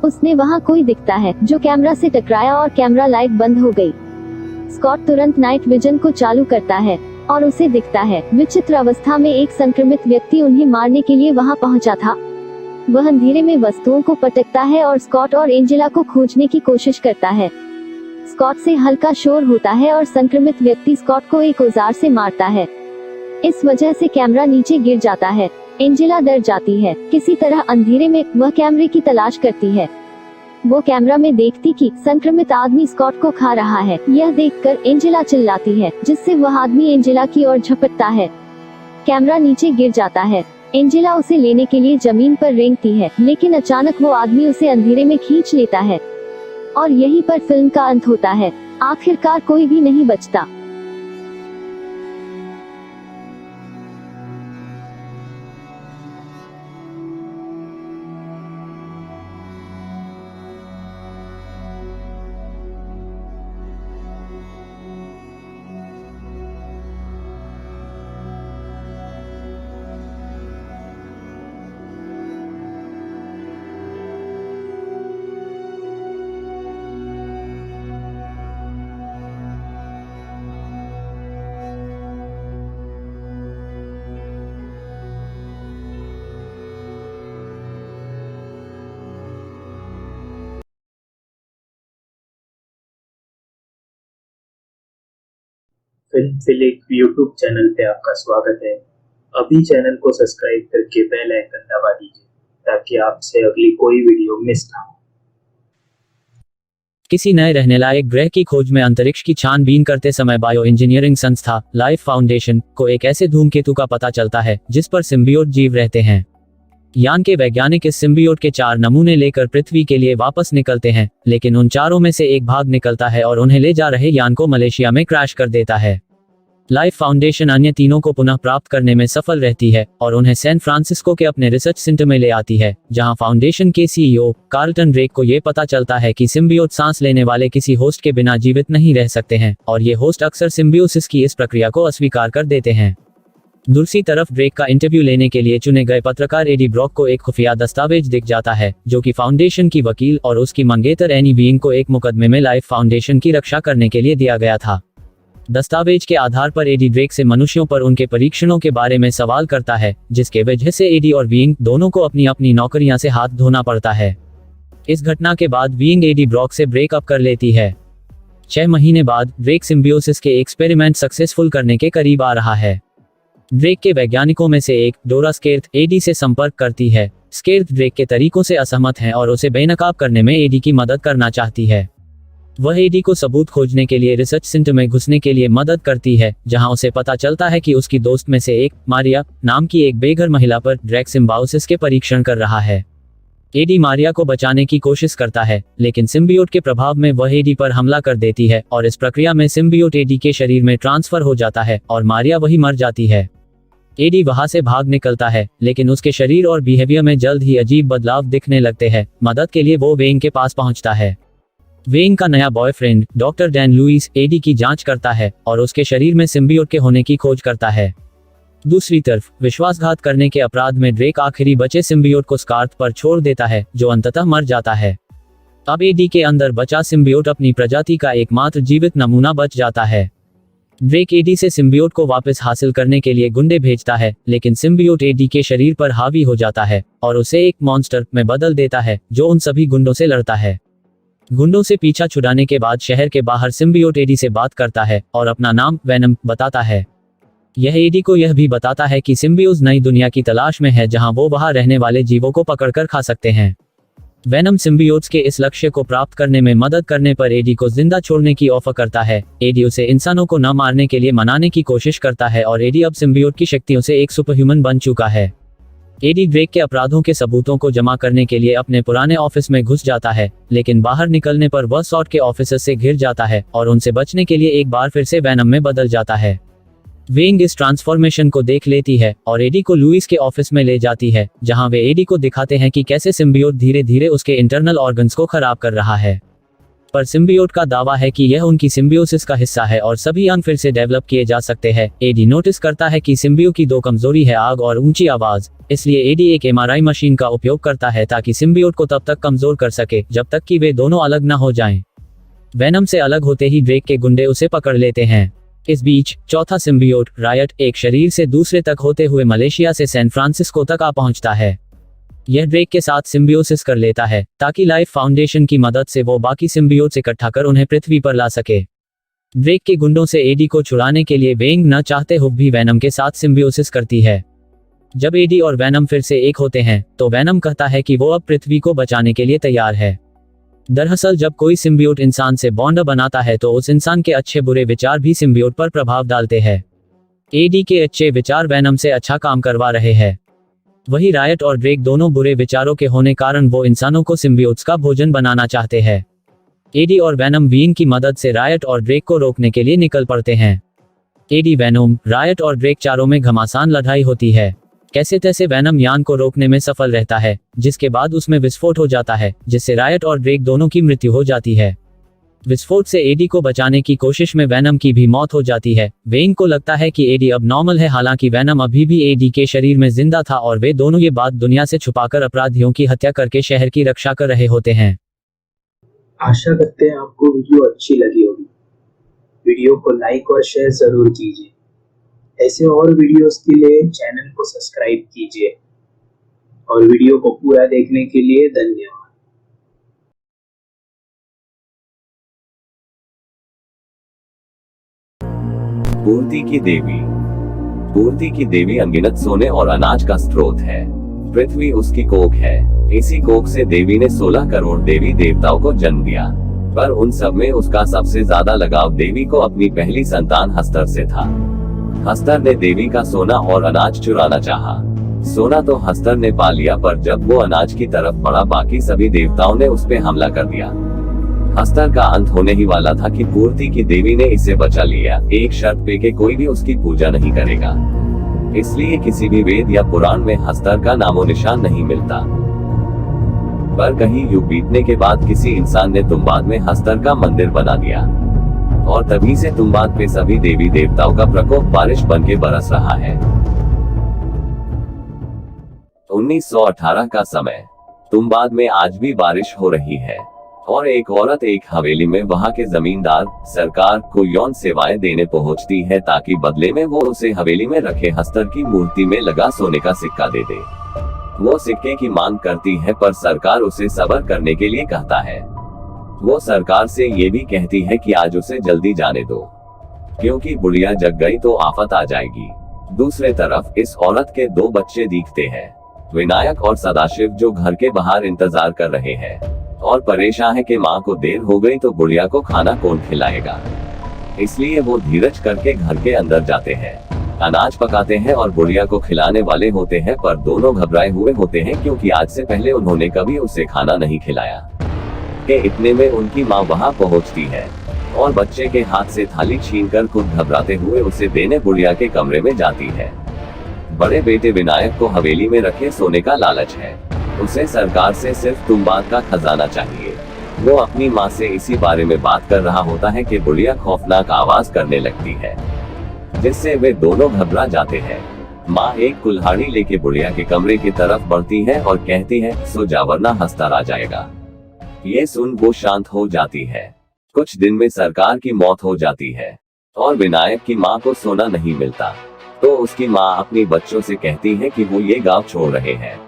उसने वहां कोई दिखता है जो कैमरा से टकराया और कैमरा लाइट बंद हो गई। स्कॉट तुरंत नाइट विजन को चालू करता है और उसे दिखता है विचित्र अवस्था में एक संक्रमित व्यक्ति उन्हें मारने के लिए वहां पहुंचा था। वह अंधेरे में वस्तुओं को पटकता है और स्कॉट और एंजेला को खोजने की कोशिश करता है। स्कॉट से हल्का शोर होता है और संक्रमित व्यक्ति स्कॉट को एक औजार से मारता है। इस वजह से कैमरा नीचे गिर जाता है। एंजेला डर जाती है। किसी तरह अंधेरे में वह कैमरे की तलाश करती है। वो कैमरा में देखती कि संक्रमित आदमी स्कॉट को खा रहा है। यह देखकर एंजेला चिल्लाती है, जिससे वह आदमी एंजेला की ओर झपटता है। कैमरा नीचे गिर जाता है। एंजेला उसे लेने के लिए जमीन पर रेंगती है, लेकिन अचानक वो आदमी उसे अंधेरे में खींच लेता है और यहीं पर फिल्म का अंत होता है। आखिरकार कोई भी नहीं बचता। फिल्म फिलिक यूट्यूब चैनल पे आपका स्वागत है। अभी चैनल को सब्सक्राइब करके बेल आइकन दबा दीजिए ताकि आपसे अगली कोई वीडियो मिस ना हो। किसी नए रहने लायक ग्रह की खोज में अंतरिक्ष की छानबीन करते समय बायो इंजीनियरिंग संस्था लाइफ फाउंडेशन को एक ऐसे धूमकेतु का पता चलता है जिस पर सिम्बियोट जीव रहते हैं। यान के वैज्ञानिक इस सिम्बियोट के 4 नमूने लेकर पृथ्वी के लिए वापस निकलते हैं, लेकिन उन चारों में से एक भाग निकलता है और उन्हें ले जा रहे यान को मलेशिया में क्रैश कर देता है। लाइफ फाउंडेशन अन्य तीनों को पुनः प्राप्त करने में सफल रहती है और उन्हें सैन फ्रांसिस्को के अपने रिसर्च सेंटर में ले आती है, जहां फाउंडेशन के सीईओ कार्लटन ड्रेक को ये पता चलता है कि सिम्बियोट सांस लेने वाले किसी होस्ट के बिना जीवित नहीं रह सकते हैं और ये होस्ट अक्सर सिम्बियोसिस की इस प्रक्रिया को अस्वीकार कर देते हैं। दूसरी तरफ ड्रेक का इंटरव्यू लेने के लिए चुने गए पत्रकार एडी ब्रॉक को एक खुफिया दस्तावेज दिख जाता है, जो कि फाउंडेशन की वकील और उसकी मंगेतर एनी बीइंग को एक मुकदमे में लाइफ फाउंडेशन की रक्षा करने के लिए दिया गया था। दस्तावेज के आधार पर एडी ड्रेक से मनुष्यों पर उनके परीक्षणों के बारे में सवाल करता है, जिसके वजह से एडी और बीइंग दोनों को अपनी अपनी नौकरियां से हाथ धोना पड़ता है। इस घटना के बाद बीइंग एडी ब्रॉक से ब्रेकअप कर लेती है। 6 महीने बाद ड्रेक सिम्बियोसिस के एक्सपेरिमेंट सक्सेसफुल करने के करीब आ रहा है। ड्रेक के वैज्ञानिकों में से एक डोरा स्केर्थ एडी से संपर्क करती है। स्केर्थ ड्रेक के तरीकों से असहमत हैं और उसे बेनकाब करने में एडी की मदद करना चाहती है। वह एडी को सबूत खोजने के लिए रिसर्च सेंटर में घुसने के लिए मदद करती है, जहां उसे पता चलता है कि उसकी दोस्त में से एक मारिया नाम की एक बेघर महिला पर ड्रेक सिम्बायोसिस के परीक्षण कर रहा है। एडी मारिया को बचाने की कोशिश करता है, लेकिन सिम्बियोट के प्रभाव में वह एडी पर हमला कर देती है और इस प्रक्रिया में सिम्बियोट एडी के शरीर में ट्रांसफर हो जाता है और मारिया वही मर जाती है। एडी वहां से भाग निकलता है, लेकिन उसके शरीर और बिहेवियर में जल्द ही अजीब बदलाव दिखने लगते हैं। मदद के लिए वो वेंग के पास पहुंचता है। वेंग का नया boyfriend doctor Dan Lewis Eddie की जांच करता है और उसके शरीर में सिम्बियोट के होने की खोज करता है। दूसरी तरफ विश्वासघात करने के अपराध में ड्रेक आखिरी बचे सिम्बियोट को स्कार्थ पर छोड़ देता है, जो अंततः मर जाता है। अब एडी के अंदर बचा सिम्बियोट अपनी प्रजाति का एकमात्र जीवित नमूना बच जाता है। ड्रेक एडी से सिम्बियोट को वापस हासिल करने के लिए गुंडे भेजता है, लेकिन सिम्बियोट एडी के शरीर पर हावी हो जाता है और उसे एक मॉन्स्टर में बदल देता है, जो उन सभी गुंडों से लड़ता है। गुंडों से पीछा छुड़ाने के बाद शहर के बाहर सिम्बियोट एडी से बात करता है और अपना नाम वेनम बताता है। यह एडी को यह भी बताता है कि सिम्बियोज नई दुनिया की तलाश में है, जहां वो वहां रहने वाले जीवों को पकड़कर खा सकते हैं। वेनम सिम्बियोट्स के इस लक्ष्य को प्राप्त करने में मदद करने पर एडी को जिंदा छोड़ने की ऑफर करता है। एडी उसे इंसानों को न मारने के लिए मनाने की कोशिश करता है और एडी अब सिम्बियोट की शक्तियों से एक सुपरह्यूमन बन चुका है। एडी ड्रेक के अपराधों के सबूतों को जमा करने के लिए अपने पुराने ऑफिस में घुस जाता है, लेकिन बाहर निकलने पर वह सॉर्ट के ऑफिसर से घिर जाता है और उनसे बचने के लिए एक बार फिर से वेनम में बदल जाता है। वेंग इस ट्रांसफॉर्मेशन को देख लेती है और एडी को लुइस के ऑफिस में ले जाती है, जहां वे एडी को दिखाते हैं कि कैसे सिम्बियोट धीरे धीरे उसके इंटरनल ऑर्गन्स को खराब कर रहा है। पर सिम्बियोट का दावा है कि यह उनकी सिम्बियोसिस का हिस्सा है और सभी अंग फिर से डेवलप किए जा सकते हैं। एडी नोटिस करता है कि सिम्बियो की 2 कमजोरी है, आग और ऊंची आवाज, इसलिए एडी एक एमआरआई मशीन का उपयोग करता है ताकि सिम्बियोट को तब तक कमजोर कर सके जब तक कि वे दोनों अलग न हो जाएं। वेनम से अलग होते ही ड्रेक के गुंडे उसे पकड़ लेते हैं। इस बीच चौथा सिम्बियोट रायट एक शरीर से दूसरे तक होते हुए मलेशिया से सैन फ्रांसिस्को तक आ पहुंचता है। यह ड्रेक के साथ सिम्बियोसिस कर लेता है ताकि लाइफ फाउंडेशन की मदद से वो बाकी सिम्बियोट्स इकट्ठा कर उन्हें पृथ्वी पर ला सके। ड्रेक के गुंडों से एडी को छुड़ाने के लिए वेंग न चाहते हुए भी वेनम के साथ सिम्बियोसिस करती है। जब एडी और वैनम फिर से एक होते हैं तो वैनम कहता है कि वो अब पृथ्वी को बचाने के लिए तैयार है। दरअसल जब कोई सिम्बियोट इंसान से बॉन्ड बनाता है तो उस इंसान के अच्छे बुरे विचार भी सिम्बियोट पर प्रभाव डालते हैं। एडी के अच्छे विचार वैनम से अच्छा काम करवा रहे हैं। वही रायट और ड्रेक दोनों बुरे विचारों के होने कारण वो इंसानों को सिम्बियोट्स का भोजन बनाना चाहते हैं। एडी और वैनम बीन की मदद से रायट और ड्रेक को रोकने के लिए निकल पड़ते हैं। एडी, वैनम, रायट और ड्रेक चारों में घमासान लड़ाई होती है। कैसे तैसे वैनम यान को रोकने में सफल रहता है, जिसके बाद उसमें विस्फोट हो जाता है, जिससे रायट और ड्रेक दोनों की मृत्यु हो जाती है। विस्फोट से एडी को बचाने की कोशिश में वैनम की भी मौत हो जाती है। वेन को लगता है कि एडी अब नॉर्मल है, हालांकि वैनम अभी भी एडी के शरीर में जिंदा था और वे दोनों ये बात दुनिया से छुपाकर अपराधियों की हत्या करके शहर की रक्षा कर रहे होते हैं। आशा करते हैं आपको वीडियो अच्छी लगी होगी। वीडियो को लाइक और शेयर जरूर कीजिए। ऐसे और वीडियोस के लिए चैनल को सब्सक्राइब कीजिए और वीडियो को पूरा देखने के लिए धन्यवाद। पूर्ति की देवी। पूर्ति की देवी अनगिनत सोने और अनाज का स्रोत है। पृथ्वी उसकी कोख है। इसी कोख से देवी ने 16 करोड़ देवी देवताओं को जन्म दिया, पर उन सब में उसका सबसे ज्यादा लगाव देवी को अपनी पहली संतान हस्तर से था। हस्तर ने देवी का सोना और अनाज चुराना चाहा। सोना तो हस्तर ने पा लिया, पर जब वो अनाज की तरफ बढ़ा बाकी सभी देवताओं ने उस पे हमला कर दिया। हस्तर का अंत होने ही वाला था कि पूर्ति की देवी ने इसे बचा लिया, एक शर्त पे कि कोई भी उसकी पूजा नहीं करेगा। इसलिए किसी भी वेद या पुराण में हस्तर का नामो निशान नहीं मिलता। पर कहीं युग बीतने के बाद किसी इंसान ने तुम्बाद में हस्तर का मंदिर बना दिया और तभी से तुम्बाद पे सभी देवी देवताओं का प्रकोप बारिश बनके बरस रहा है। 1918 का समय। तुम्बाद में आज भी बारिश हो रही है और एक औरत एक हवेली में वहां के जमींदार सरकार को यौन सेवाएं देने पहुंचती है ताकि बदले में वो उसे हवेली में रखे हस्तर की मूर्ति में लगा सोने का सिक्का दे दे। वो सिक्के की मांग करती है, पर सरकार उसे सब्र करने के लिए कहता है। वो सरकार से ये भी कहती है कि आज उसे जल्दी जाने दो, क्योंकि बुढ़िया जग गई तो आफत आ जाएगी। दूसरे तरफ इस औरत के 2 बच्चे दिखते हैं, विनायक और सदाशिव, जो घर के बाहर इंतजार कर रहे हैं और परेशान है कि माँ को देर हो गई तो बुढ़िया को खाना कौन खिलाएगा। इसलिए वो धीरज करके घर के अंदर जाते हैं, अनाज पकाते हैं और बुढ़िया को खिलाने वाले होते हैं, पर दोनों घबराए हुए होते हैं क्योंकि आज से पहले उन्होंने कभी उसे खाना नहीं खिलाया। के इतने में उनकी माँ वहाँ पहुँचती है और बच्चे के हाथ से थाली छीनकर खुद घबराते हुए उसे देने बुढ़िया के कमरे में जाती है। बड़े बेटे विनायक को हवेली में रखे सोने का लालच है। उसे सरकार से सिर्फ तुम्बाद का खजाना चाहिए। वो अपनी माँ से इसी बारे में बात कर रहा होता है कि बुढ़िया खौफनाक आवाज करने लगती है, जिससे वे दोनों घबरा जाते हैं। माँ एक कुल्हाड़ी लेके बुढ़िया के कमरे की तरफ बढ़ती है और कहती है, सो जा वरना हस्तर आ जाएगा। ये सुन वो शांत हो जाती है। कुछ दिन में सरकार की मौत हो जाती है और विनायक की माँ को सोना नहीं मिलता, तो उसकी माँ अपनी बच्चों से कहती है कि वो ये गांव छोड़ रहे हैं,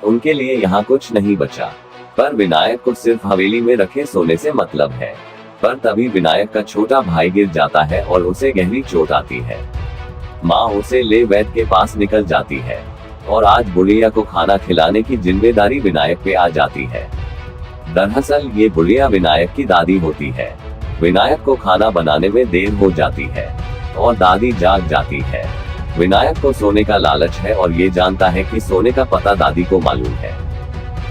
उनके लिए यहाँ कुछ नहीं बचा। पर विनायक को सिर्फ हवेली में रखे सोने से मतलब है। पर तभी विनायक का छोटा भाई गिर जाता है और उसे गहरी चोट आती है। माँ उसे ले वैद्य के पास निकल जाती है और आज बुढ़िया को खाना खिलाने की जिम्मेदारी विनायक पे आ जाती है। दरअसल ये बुढ़िया विनायक की दादी होती है। विनायक को खाना बनाने में देर हो जाती है और दादी जाग जाती है। विनायक को सोने का लालच है और ये जानता है कि सोने का पता दादी को मालूम है,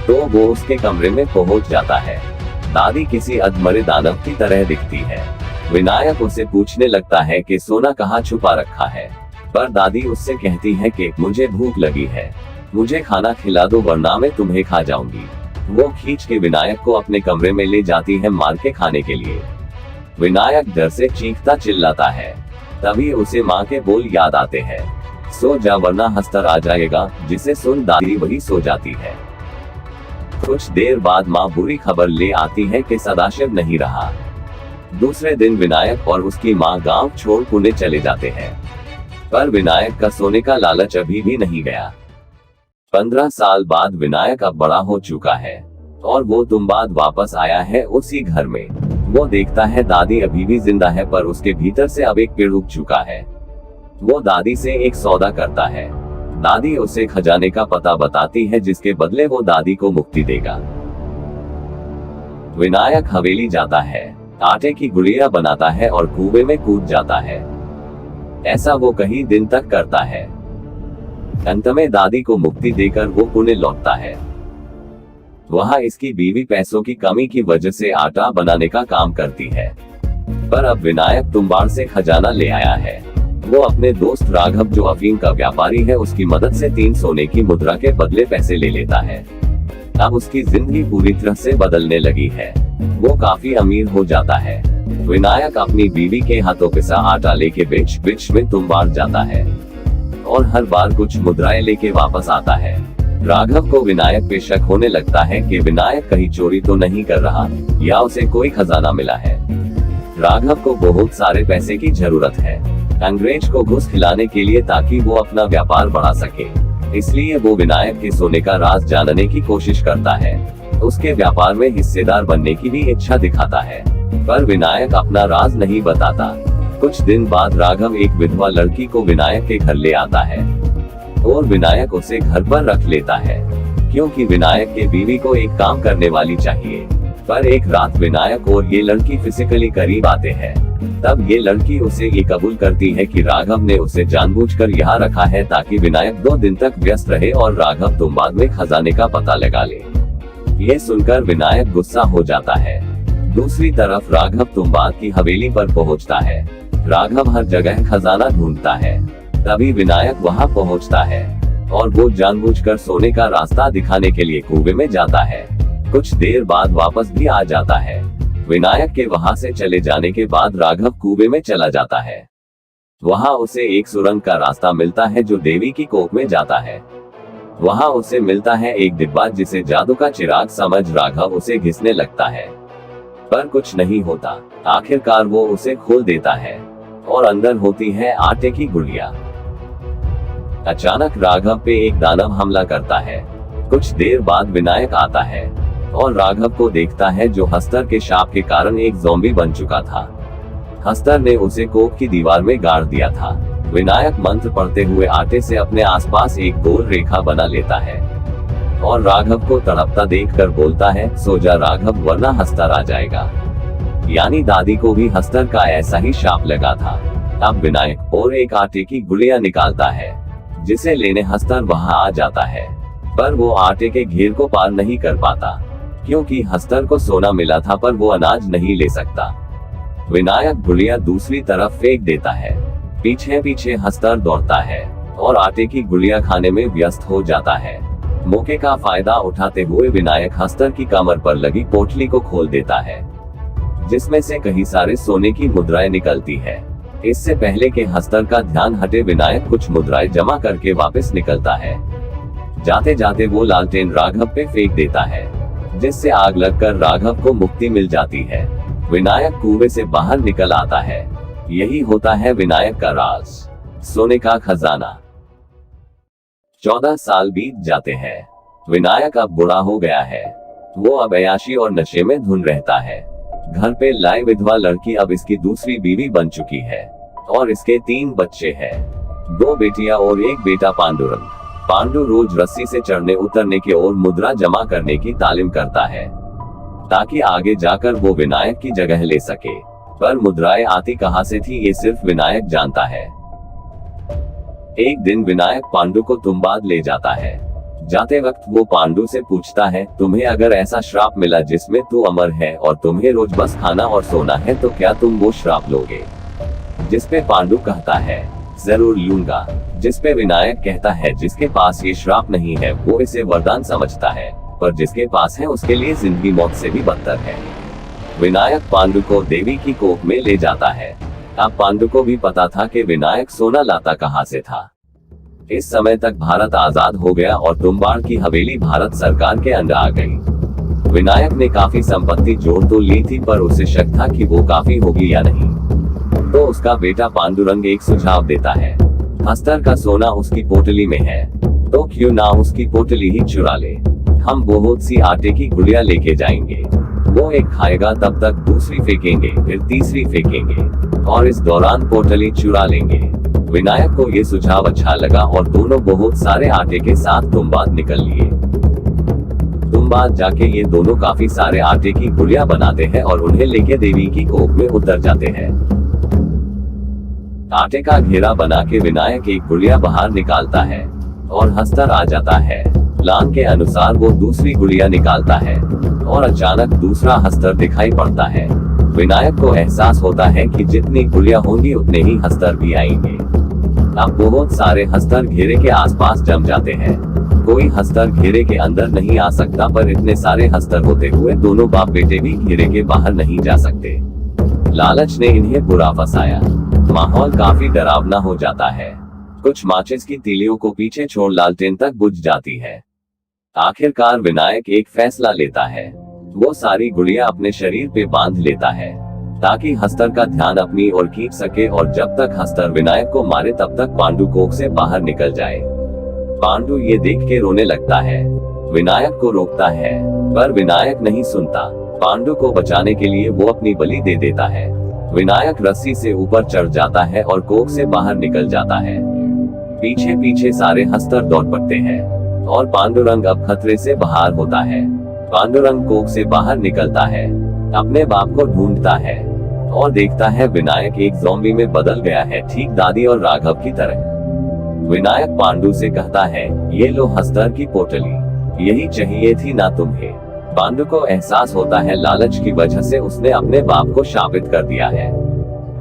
तो वो उसके कमरे में पहुंच जाता है। दादी किसी अधमरे दानव की तरह दिखती है। विनायक उसे पूछने लगता है कि सोना कहाँ छुपा रखा है, पर दादी उससे कहती है कि मुझे भूख लगी है, मुझे खाना खिला दो वरना मैं तुम्हें खा जाऊंगी। वो खींच के विनायक को अपने कमरे में ले जाती है मार के खाने के लिए। विनायक डर से चीखता चिल्लाता है। तभी उसे माँ के बोल याद आते हैं, सो जा वरना हस्तर आ जाएगा, जिसे सुन दादी वही सो जाती है। कुछ देर बाद माँ बुरी खबर ले आती है कि सदाशिव नहीं रहा। दूसरे दिन विनायक और उसकी माँ गांव छोड़ पुणे चले जाते हैं, पर विनायक का सोने का लालच अभी भी नहीं गया। 15 साल बाद विनायक अब बड़ा हो चुका है और वो तुम्बाद वापस आया है उसी घर में। वो देखता है दादी अभी भी जिंदा है, पर उसके भीतर से अब एक पेड़ उग चुका है। वो दादी से एक सौदा करता है। दादी उसे खजाने का पता बताती है जिसके बदले वो दादी को मुक्ति देगा। विनायक हवेली जाता है, आटे की गुड़िया बनाता है और कुएं में कूद जाता है। ऐसा वो कई दिन तक करता है। अंत में दादी को मुक्ति देकर वो पुणे लौटता है। वहां इसकी बीवी पैसों की कमी की वजह से आटा बनाने का काम करती है, पर अब विनायक तुम्बाड़ से खजाना ले आया है। वो अपने दोस्त राघव जो अफीम का व्यापारी है उसकी मदद से 3 सोने की मुद्रा के बदले पैसे ले लेता है। अब उसकी जिंदगी पूरी तरह से बदलने लगी है। वो काफी अमीर हो जाता है। विनायक अपनी बीवी के हाथों पिसा आटा लेके बीच बीच में तुम्बाड़ जाता है और हर बार कुछ मुद्राएं लेके वापस आता है। राघव को विनायक पे शक होने लगता है कि विनायक कहीं चोरी तो नहीं कर रहा या उसे कोई खजाना मिला है। राघव को बहुत सारे पैसे की जरूरत है अंग्रेज को घूस खिलाने के लिए ताकि वो अपना व्यापार बढ़ा सके। इसलिए वो विनायक के सोने का राज जानने की कोशिश करता है। उसके व्यापार में हिस्सेदार बनने की भी इच्छा दिखाता है, पर विनायक अपना राज नहीं बताता। कुछ दिन बाद राघव एक विधवा लड़की को विनायक के घर ले आता है और विनायक उसे घर पर रख लेता है क्योंकि विनायक के बीवी को एक काम करने वाली चाहिए। पर एक रात विनायक और ये लड़की फिजिकली करीब आते हैं। तब ये लड़की उसे ये कबूल करती है कि राघव ने उसे जानबूझकर यहाँ रखा है ताकि विनायक 2 दिन तक व्यस्त रहे और राघव तुम्बाड़ में खजाने का पता लगा ले। ये सुनकर विनायक गुस्सा हो जाता है। दूसरी तरफ राघव तुम्बाड़ की हवेली पर पहुँचता है। राघव हर जगह खजाना ढूंढता है। तभी विनायक वहाँ पहुँचता है और वो जानबूझकर सोने का रास्ता दिखाने के लिए कुएं में जाता है। कुछ देर बाद वापस भी आ जाता है। विनायक के वहां से चले जाने के बाद राघव कुएं में चला जाता है। वहां उसे एक सुरंग का रास्ता मिलता है जो देवी की कोख में जाता है। वहां उसे मिलता है एक डिब्बा जिसे जादू का चिराग समझ राघव उसे घिसने लगता है, पर कुछ नहीं होता। आखिरकार वो उसे खोल देता है और अंदर होती है आटे की गुड़िया। अचानक राघव पे एक दानव हमला करता है। कुछ देर बाद विनायक आता है और राघव को देखता है जो हस्तर के शाप के कारण एक ज़ॉम्बी बन चुका था। हस्तर ने उसे कोख की दीवार में गाड़ दिया था। विनायक मंत्र पढ़ते हुए आटे से अपने आसपास एक गोल रेखा बना लेता है और राघव को तड़पता देखकर बोलता है, सो जा राघव वरना हस्तर आ जाएगा। यानी दादी को भी हस्तर का ऐसा ही शाप लगा था। अब विनायक और एक आटे की गुड़िया निकालता है जिसे लेने हस्तर वहां आ जाता है, पर वो आटे के घेर को पार नहीं कर पाता क्योंकि हस्तर को सोना मिला था पर वो अनाज नहीं ले सकता। विनायक गुड़िया दूसरी तरफ फेंक देता है। पीछे पीछे हस्तर दौड़ता है और आटे की गुड़िया खाने में व्यस्त हो जाता है। मौके का फायदा उठाते हुए विनायक हस्तर की कमर पर लगी पोटली को खोल देता है जिसमें से कई सारे सोने की मुद्राएं निकलती है। इससे पहले के हस्तर का ध्यान हटे विनायक कुछ मुद्राएं जमा करके वापस निकलता है। जाते जाते वो लालटेन राघव पे फेंक देता है जिससे आग लगकर राघव को मुक्ति मिल जाती है। विनायक कुएं से बाहर निकल आता है। यही होता है विनायक का राज, सोने का खजाना। 14 साल बीत जाते हैं। विनायक अब बूढ़ा हो गया है। वो अब अय्याशी और नशे में धुन रहता है। घर पे लाई विधवा लड़की अब इसकी दूसरी बीवी बन चुकी है और इसके 3 बच्चे हैं, 2 बेटियां और 1 बेटा पांडुरंग। पांडु रोज रस्सी से चढ़ने उतरने की और मुद्रा जमा करने की तालीम करता है ताकि आगे जाकर वो विनायक की जगह ले सके, पर मुद्राएं आती कहां से थी ये सिर्फ विनायक जानता है। एक दिन विनायक पांडु को तुम्बाड़ ले जाता है। जाते वक्त वो पांडु से पूछता है, तुम्हें अगर ऐसा श्राप मिला जिसमें तू अमर है और तुम्हें रोज बस खाना और सोना है तो क्या तुम वो श्राप लोगे? जिसपे पांडु कहता है, जरूर लूंगा। जिसपे विनायक कहता है, जिसके पास ये श्राप नहीं है वो इसे वरदान समझता है, पर जिसके पास है उसके लिए जिंदगी मौत से भी बदतर है। विनायक पांडु को देवी की कोख में ले जाता है। अब पांडु को भी पता था कि विनायक सोना लाता कहां से था। इस समय तक भारत आजाद हो गया और तुम्बाड़ की हवेली भारत सरकार के अंडर आ गई। विनायक ने काफी संपत्ति जोड़ तो ली थी पर उसे शक था कि वो काफी होगी या नहीं। तो उसका बेटा पांडुरंग एक सुझाव देता है, हस्तर का सोना उसकी पोटली में है तो क्यों ना उसकी पोटली ही चुरा ले। हम बहुत सी आटे की गुड़िया लेके जाएंगे, वो एक खाएगा तब तक दूसरी फेंकेंगे, फिर तीसरी फेंकेंगे और इस दौरान पोटली चुरा लेंगे। विनायक को ये सुझाव अच्छा लगा और दोनों बहुत सारे आटे के साथ तुंबाद निकल लिए। तुंबाद जाके ये दोनों काफी सारे आटे की गुड़िया बनाते हैं और उन्हें लेके देवी की कोख में उतर जाते हैं। आटे का घेरा बना के विनायक एक गुड़िया बाहर निकालता है और हस्तर आ जाता है। प्लान के अनुसार वो दूसरी गुड़िया निकालता है और अचानक दूसरा हस्तर दिखाई पड़ता है। विनायक को एहसास होता है कि जितनी गुड़िया होंगी उतने ही हस्तर भी आएंगे। अब बहुत सारे हस्तर घेरे के आसपास जम जाते हैं। कोई हस्तर घेरे के अंदर नहीं आ सकता, पर इतने सारे हस्तर होते हुए दोनों बाप बेटे भी घेरे के बाहर नहीं जा सकते। लालच ने इन्हें बुरा फंसाया। माहौल काफी डरावना हो जाता है। कुछ माचिस की तीलियों को पीछे छोड़ लालटेन तक बुझ जाती है। आखिरकार विनायक एक फैसला लेता है। वो सारी गुड़िया अपने शरीर पे बांध लेता है ताकि हस्तर का ध्यान अपनी ओर खींच सके, और जब तक हस्तर विनायक को मारे तब तक पांडु कोख से बाहर निकल जाए। पांडु ये देख के रोने लगता है। विनायक को रोकता है, पर विनायक नहीं सुनता। पांडु को बचाने के लिए वो अपनी बलि दे देता है। विनायक रस्सी से ऊपर चढ़ जाता है और कोख से बाहर निकल जाता है। पीछे पीछे सारे हस्तर दौड़ पड़ते हैं और पांडुरंग अब खतरे से बाहर होता है। पांडुरंग कोख से बाहर निकलता है, अपने बाप को ढूंढता है और देखता है विनायक एक ज़ॉम्बी में बदल गया है, ठीक दादी और राघव की तरह। विनायक पांडु से कहता है, ये लो हस्तर की पोटली, यही चाहिए थी ना तुम्हें। पांडु को एहसास होता है लालच की वजह से उसने अपने बाप को शापित कर दिया है।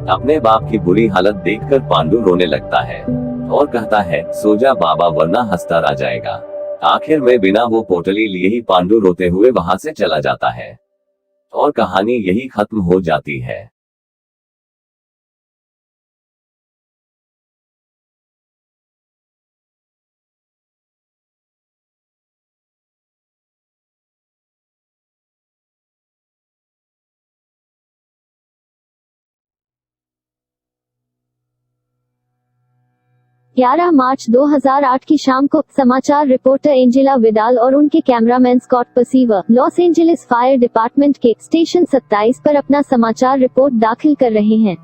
अपने बाप की बुरी हालत देखकर पांडु रोने लगता है और कहता है, सो जा बाबा वरना हस्तर आ जाएगा। आखिर में बिना वो पोटली लिए ही पांडु रोते हुए वहां से चला जाता है और कहानी यही खत्म हो जाती है। ग्यारह मार्च 2008 की शाम को समाचार रिपोर्टर एंजेला विडाल और उनके cameraman Scott Percival Los Angeles fire department के स्टेशन 27 पर अपना समाचार रिपोर्ट दाखिल कर रहे हैं।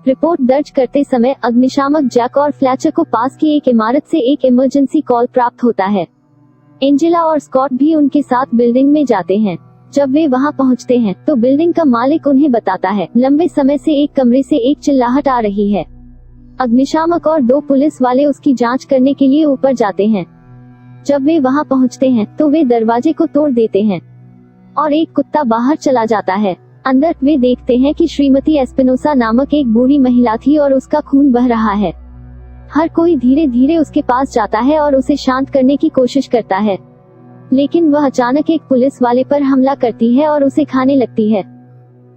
रिपोर्ट दर्ज करते समय अग्निशामक जैक और फ्लैचर को पास की एक इमारत से एक इमरजेंसी कॉल प्राप्त होता है। एंजेला और स्कॉट भी उनके साथ बिल्डिंग में जाते हैं। जब वे वहां पहुंचते हैं तो बिल्डिंग का मालिक उन्हें बताता है, लंबे समय से एक कमरे से एक चिल्लाहट आ रही है। अग्निशामक और 2 पुलिस वाले उसकी जांच करने के लिए ऊपर जाते हैं। जब वे वहां पहुंचते हैं तो वे दरवाजे को तोड़ देते हैं और एक कुत्ता बाहर चला जाता है। अंदर वे देखते हैं कि श्रीमती एस्पिनोसा नामक एक बूढ़ी महिला थी और उसका खून बह रहा है। हर कोई धीरे धीरे उसके पास जाता है और उसे शांत करने की कोशिश करता है, लेकिन वह अचानक एक पुलिस वाले पर हमला करती है और उसे खाने लगती है।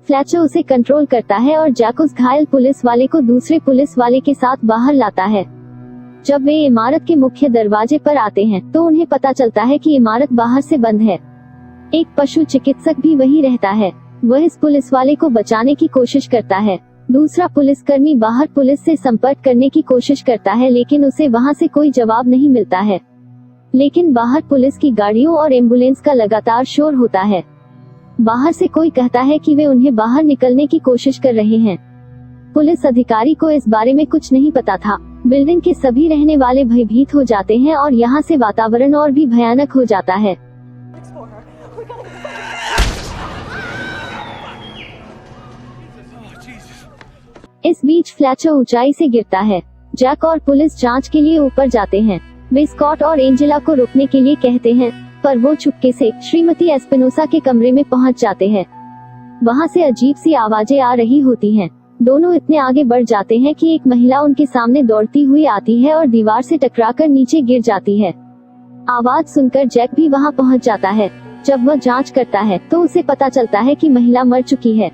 फ्लैचर उसे कंट्रोल करता है और जैक उस घायल पुलिस वाले को दूसरे पुलिस वाले के साथ बाहर लाता है। जब वे इमारत के मुख्य दरवाजे पर आते हैं तो उन्हें पता चलता है कि इमारत बाहर से बंद है। एक पशु चिकित्सक भी वहीं रहता है। वह इस पुलिस वाले को बचाने की कोशिश करता है। दूसरा पुलिसकर्मी बाहर पुलिस से संपर्क करने की कोशिश करता है, लेकिन उसे वहां से कोई जवाब नहीं मिलता है। लेकिन बाहर पुलिस की गाड़ियों और एम्बुलेंस का लगातार शोर होता है। बाहर से कोई कहता है कि वे उन्हें बाहर निकलने की कोशिश कर रहे हैं। पुलिस अधिकारी को इस बारे में कुछ नहीं पता था। बिल्डिंग के सभी रहने वाले भयभीत हो जाते हैं और यहाँ से वातावरण और भी भयानक हो जाता है। इस बीच फ्लैचर ऊंचाई से गिरता है। जैक और पुलिस जांच के लिए ऊपर जाते हैं। वे स्कॉट और एंजेला को रुकने के लिए कहते हैं, पर वो चुपके से श्रीमती एस्पिनोसा के कमरे में पहुंच जाते हैं। वहां से अजीब सी आवाजें आ रही होती हैं। दोनों इतने आगे बढ़ जाते हैं कि एक महिला उनके सामने दौड़ती हुई आती है और दीवार से टकराकर नीचे गिर जाती है। आवाज सुनकर जैक भी वहां पहुंच जाता है। जब वह जांच करता है तो उसे पता चलता है कि महिला मर चुकी है।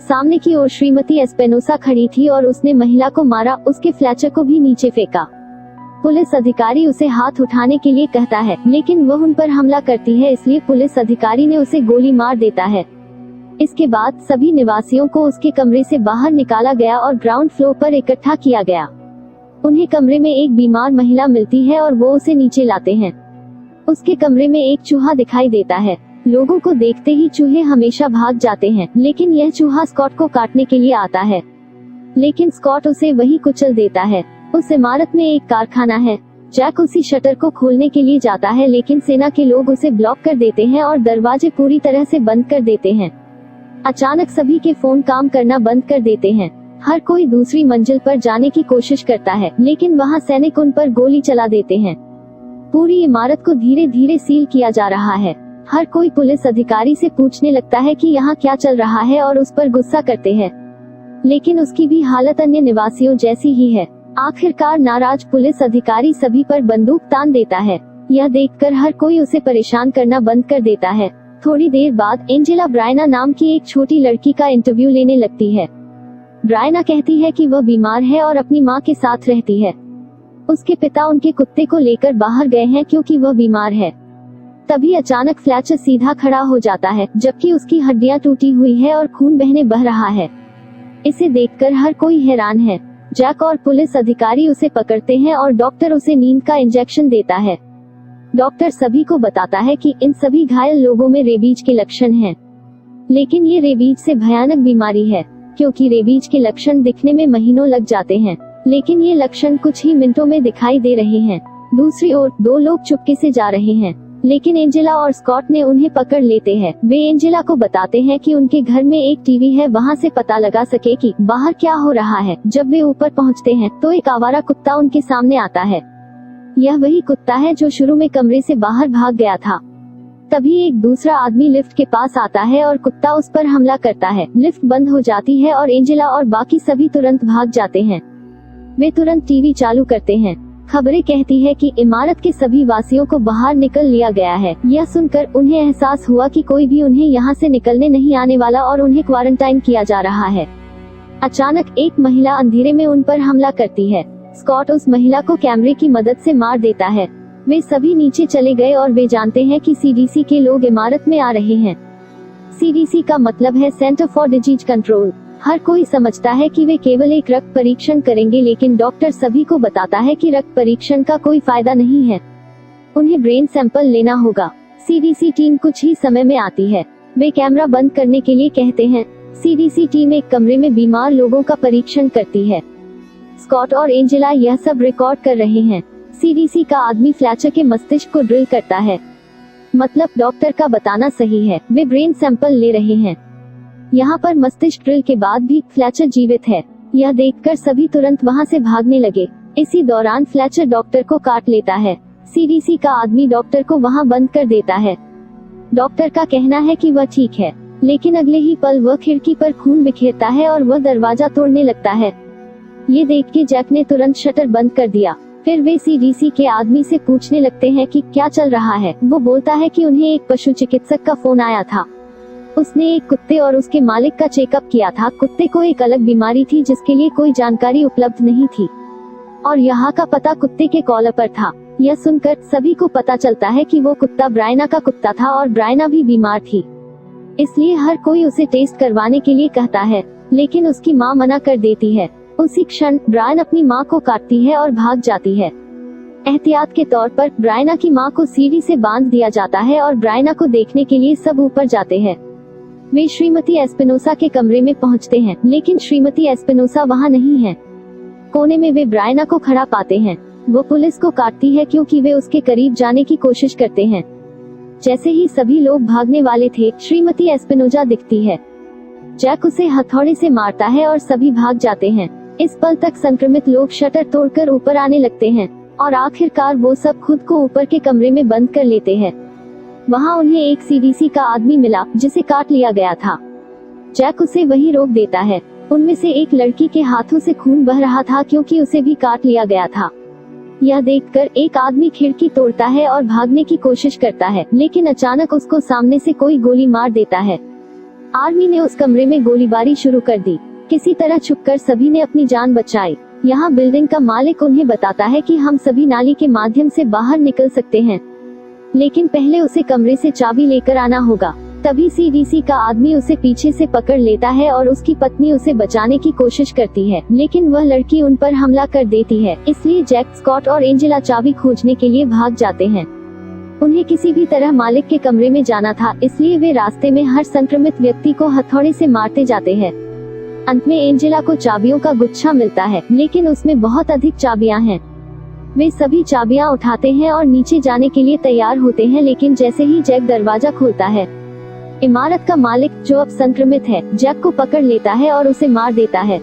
सामने की ओर श्रीमती एस्पिनोसा खड़ी थी और उसने महिला को मारा, उसके फ्लैचर को भी नीचे फेंका। पुलिस अधिकारी उसे हाथ उठाने के लिए कहता है, लेकिन वह उन पर हमला करती है, इसलिए पुलिस अधिकारी ने उसे गोली मार देता है। इसके बाद सभी निवासियों को उसके कमरे से बाहर निकाला गया और ग्राउंड फ्लोर पर इकट्ठा किया गया। उन्हें कमरे में एक बीमार महिला मिलती है और वो उसे नीचे लाते हैं। उसके कमरे में एक चूहा दिखाई देता है। लोगों को देखते ही चूहे हमेशा भाग जाते हैं, लेकिन यह चूहा स्कॉट को काटने के लिए आता है। लेकिन स्कॉट उसे वही कुचल देता है। उस इमारत में एक कारखाना है। जैक उसी शटर को खोलने के लिए जाता है, लेकिन सेना के लोग उसे ब्लॉक कर देते हैं और दरवाजे पूरी तरह से बंद कर देते हैं। अचानक सभी के फोन काम करना बंद कर देते हैं। हर कोई दूसरी मंजिल पर जाने की कोशिश करता है, लेकिन वहां सैनिक उन पर गोली चला देते हैं। पूरी इमारत को धीरे धीरे सील किया जा रहा है। हर कोई पुलिस अधिकारी से पूछने लगता है कि यहाँ क्या चल रहा है और उस पर गुस्सा करते हैं, लेकिन उसकी भी हालत अन्य निवासियों जैसी ही है। आखिरकार नाराज पुलिस अधिकारी सभी पर बंदूक तान देता है। यह देखकर हर कोई उसे परेशान करना बंद कर देता है। थोड़ी देर बाद एंजेला ब्रायना नाम की एक छोटी लड़की का इंटरव्यू लेने लगती है। ब्रायना कहती है कि वह बीमार है और अपनी माँ के साथ रहती है। उसके पिता उनके कुत्ते को लेकर बाहर गए हैं क्योंकि वह बीमार है। तभी अचानक फ्लैचर सीधा खड़ा हो जाता है, जबकि उसकी हड्डियां टूटी हुई है और खून बह रहा है। इसे देखकर हर कोई हैरान है। जैक और पुलिस अधिकारी उसे पकड़ते हैं और डॉक्टर उसे नींद का इंजेक्शन देता है। डॉक्टर सभी को बताता है कि इन सभी घायल लोगों में रेबीज के लक्षण हैं, लेकिन ये रेबीज से भयानक बीमारी है, क्योंकि रेबीज के लक्षण दिखने में महीनों लग जाते हैं, लेकिन ये लक्षण कुछ ही मिनटों में दिखाई दे रहे हैं। दूसरी ओर 2 लोग चुपके से जा रहे हैं, लेकिन एंजेला और स्कॉट ने उन्हें पकड़ लेते हैं। वे एंजेला को बताते हैं कि उनके घर में एक टीवी है, वहां से पता लगा सके कि बाहर क्या हो रहा है। जब वे ऊपर पहुंचते हैं तो एक आवारा कुत्ता उनके सामने आता है। यह वही कुत्ता है जो शुरू में कमरे से बाहर भाग गया था। तभी एक दूसरा आदमी लिफ्ट के पास आता है और कुत्ता उस पर हमला करता है। लिफ्ट बंद हो जाती है और एंजेला और बाकी सभी तुरंत भाग जाते हैं। वे तुरंत टीवी चालू करते हैं। खबरें कहती है कि इमारत के सभी वासियों को बाहर निकल लिया गया है। यह सुनकर उन्हें एहसास हुआ कि कोई भी उन्हें यहाँ से निकलने नहीं आने वाला और उन्हें क्वारंटाइन किया जा रहा है। अचानक एक महिला अंधेरे में उन पर हमला करती है। स्कॉट उस महिला को कैमरे की मदद से मार देता है। वे सभी नीचे चले गए और वे जानते हैं कि सीडीसी के लोग इमारत में आ रहे हैं। सीडीसी का मतलब है सेंटर फॉर डिजीज कंट्रोल। हर कोई समझता है कि वे केवल एक रक्त परीक्षण करेंगे, लेकिन डॉक्टर सभी को बताता है कि रक्त परीक्षण का कोई फायदा नहीं है, उन्हें ब्रेन सैंपल लेना होगा। सीडीसी टीम कुछ ही समय में आती है। वे कैमरा बंद करने के लिए कहते हैं। सीडीसी टीम एक कमरे में बीमार लोगों का परीक्षण करती है। स्कॉट और एंजेला यह सब रिकॉर्ड कर रहे हैं। सीडीसी का आदमी फ्लैचर के मस्तिष्क को ड्रिल करता है, मतलब डॉक्टर का बताना सही है, वे ब्रेन सैंपल ले रहे हैं। यहाँ पर मस्तिष्क ड्रिल के बाद भी फ्लैचर जीवित है। यह देखकर सभी तुरंत वहाँ से भागने लगे। इसी दौरान फ्लैचर डॉक्टर को काट लेता है। सीडीसी का आदमी डॉक्टर को वहाँ बंद कर देता है। डॉक्टर का कहना है कि वह ठीक है, लेकिन अगले ही पल वह खिड़की पर खून बिखेरता है और वह दरवाजा तोड़ने लगता है। ये देख के जैक ने तुरंत शटर बंद कर दिया। फिर वे सीडीसी के आदमी से पूछने लगते हैं कि क्या चल रहा है। वो बोलता है कि उन्हें एक पशु चिकित्सक का फोन आया था। उसने एक कुत्ते और उसके मालिक का चेकअप किया था। कुत्ते को एक अलग बीमारी थी जिसके लिए कोई जानकारी उपलब्ध नहीं थी, और यहाँ का पता कुत्ते के कॉलर पर था। यह सुनकर सभी को पता चलता है कि वो कुत्ता ब्रायना का कुत्ता था और ब्रायना भी बीमार थी, इसलिए हर कोई उसे टेस्ट करवाने के लिए कहता है, लेकिन उसकी माँ मना कर देती है। उसी क्षण ब्रायन अपनी माँ को काटती है और भाग जाती है। एहतियात के तौर पर ब्रायना की माँ को सीढ़ी से बांध दिया जाता है और ब्रायना को देखने के लिए सब ऊपर जाते हैं। वे श्रीमती एस्पिनोसा के कमरे में पहुंचते हैं, लेकिन श्रीमती एस्पिनोसा वहां नहीं है। कोने में वे ब्रायना को खड़ा पाते हैं। वो पुलिस को काटती है क्योंकि वे उसके करीब जाने की कोशिश करते हैं। जैसे ही सभी लोग भागने वाले थे, श्रीमती एस्पिनोजा दिखती है। जैक उसे हथौड़े से मारता है और सभी भाग जाते हैं। इस पल तक संक्रमित लोग शटर तोड़कर ऊपर आने लगते हैं और आखिरकार वो सब खुद को ऊपर के कमरे में बंद कर लेते हैं। वहाँ उन्हें एक सीडीसी का आदमी मिला जिसे काट लिया गया था। जैक उसे वहीं रोक देता है। उनमें से एक लड़की के हाथों से खून बह रहा था क्योंकि उसे भी काट लिया गया था। यह देखकर एक आदमी खिड़की तोड़ता है और भागने की कोशिश करता है, लेकिन अचानक उसको सामने से कोई गोली मार देता है। आर्मी ने उस कमरे में गोलीबारी शुरू कर दी। किसी तरह छुपकर सभी ने अपनी जान बचाई। यहाँ बिल्डिंग का मालिक उन्हें बताता है कि हम सभी नाली के माध्यम से बाहर निकल सकते हैं, लेकिन पहले उसे कमरे से चाबी लेकर आना होगा। तभी सीडीसी का आदमी उसे पीछे से पकड़ लेता है और उसकी पत्नी उसे बचाने की कोशिश करती है, लेकिन वह लड़की उन पर हमला कर देती है। इसलिए जैक, स्कॉट और एंजेला चाबी खोजने के लिए भाग जाते हैं। उन्हें किसी भी तरह मालिक के कमरे में जाना था, इसलिए वे रास्ते में हर संक्रमित व्यक्ति को हथौड़े से मारते जाते हैं। अंत में एंजेला को चाबियों का गुच्छा मिलता है, लेकिन उसमें बहुत अधिक चाबियां हैं। वे सभी चाबियां उठाते हैं और नीचे जाने के लिए तैयार होते हैं, लेकिन जैसे ही जैक दरवाजा खोलता है, इमारत का मालिक, जो अब संक्रमित है, जैक को पकड़ लेता है और उसे मार देता है।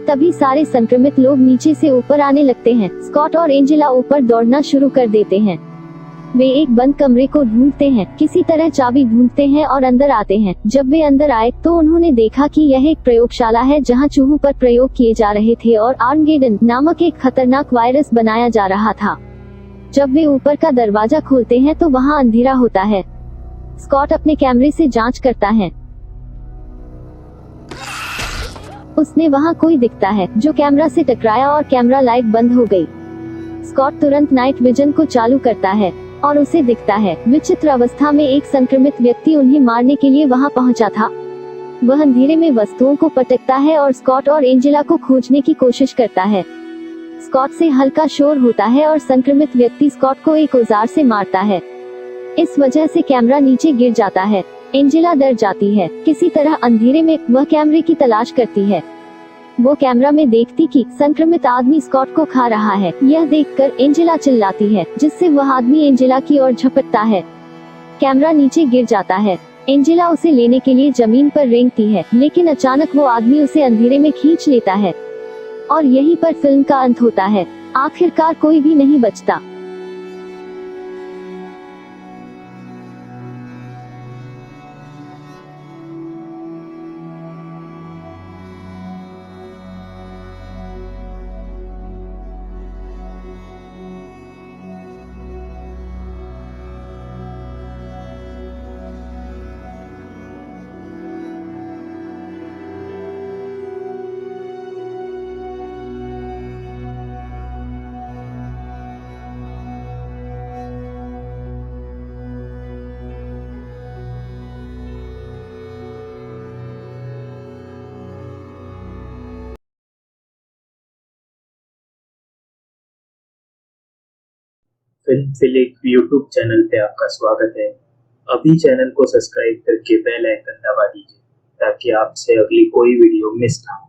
तभी सारे संक्रमित लोग नीचे से ऊपर आने लगते हैं। स्कॉट और एंजेला ऊपर दौड़ना शुरू कर देते हैं। वे एक बंद कमरे को ढूंढते हैं, किसी तरह चाबी ढूंढते हैं और अंदर आते हैं। जब वे अंदर आए तो उन्होंने देखा कि यह एक प्रयोगशाला है जहां चूहों पर प्रयोग किए जा रहे थे और आर्मगेडन नामक एक खतरनाक वायरस बनाया जा रहा था। जब वे ऊपर का दरवाजा खोलते हैं तो वहां अंधेरा होता है। स्कॉट अपने कैमरे से जांच करता है। उसने वहां कोई दिखता है जो कैमरा से टकराया और कैमरा लाइट बंद हो गई। स्कॉट तुरंत नाइट विजन को चालू करता है और उसे दिखता है विचित्र अवस्था में एक संक्रमित व्यक्ति उन्हें मारने के लिए वहां पहुंचा था। वह अंधेरे में वस्तुओं को पटकता है और स्कॉट और एंजेला को खोजने की कोशिश करता है। स्कॉट से हल्का शोर होता है और संक्रमित व्यक्ति स्कॉट को एक औजार से मारता है। इस वजह से कैमरा नीचे गिर जाता है। एंजेला डर जाती है। किसी तरह अंधेरे में वह कैमरे की तलाश करती है। वो कैमरा में देखती कि संक्रमित आदमी स्कॉट को खा रहा है। यह देखकर एंजेला चिल्लाती है, जिससे वह आदमी एंजेला की ओर झपटता है। कैमरा नीचे गिर जाता है। एंजेला उसे लेने के लिए जमीन पर रेंगती है, लेकिन अचानक वो आदमी उसे अंधेरे में खींच लेता है और यहीं पर फिल्म का अंत होता है। आखिरकार कोई भी नहीं बचता। फिल्म फिलिक यूट्यूब चैनल पे आपका स्वागत है। अभी चैनल को सब्सक्राइब करके बेल आइकन दबा दीजिए ताकि आपसे अगली कोई वीडियो मिस ना हो।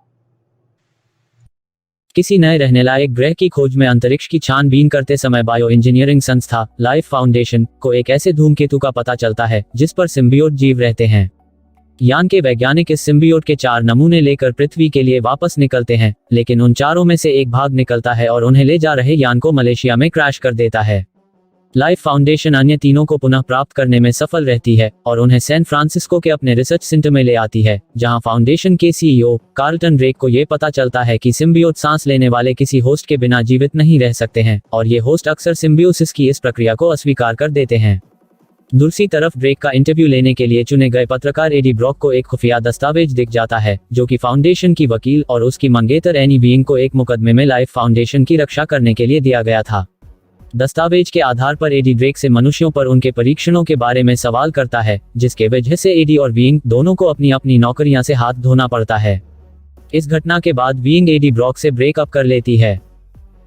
किसी नए रहने लायक ग्रह की खोज में अंतरिक्ष की छानबीन करते समय बायो इंजीनियरिंग संस्था लाइफ फाउंडेशन को एक ऐसे धूमकेतु का पता चलता है जिस पर सिम्बियोट जीव रहते हैं। यान के वैज्ञानिक इस सिम्बियोट के 4 नमूने लेकर पृथ्वी के लिए वापस निकलते हैं, लेकिन उन चारों में से एक भाग निकलता है और उन्हें ले जा रहे यान को मलेशिया में क्रैश कर देता है। लाइफ फाउंडेशन अन्य तीनों को पुनः प्राप्त करने में सफल रहती है और उन्हें सैन फ्रांसिस्को के अपने रिसर्च सेंटर में ले आती है, जहां फाउंडेशन के सीईओ कार्लटन ड्रेक को ये पता चलता है कि सिम्बियोट सांस लेने वाले किसी होस्ट के बिना जीवित नहीं रह सकते हैं और ये होस्ट अक्सर सिम्बियोसिस की इस प्रक्रिया को अस्वीकार कर देते हैं। दूसरी तरफ ड्रेक का इंटरव्यू लेने के लिए चुने गए पत्रकार एडी ब्रॉक को एक खुफिया दस्तावेज दिख जाता है, जो कि फाउंडेशन की वकील और उसकी मंगेतर एनी बीइंग को एक मुकदमे में लाइफ फाउंडेशन की रक्षा करने के लिए दिया गया था। दस्तावेज के आधार पर एडी ड्रेक से मनुष्यों पर उनके परीक्षणों के बारे में सवाल करता है, जिसके वजह से एडी और बीइंग दोनों को अपनी अपनी नौकरियां से हाथ धोना पड़ता है। इस घटना के बाद बीइंग एडी ब्रॉक से ब्रेकअप कर लेती है।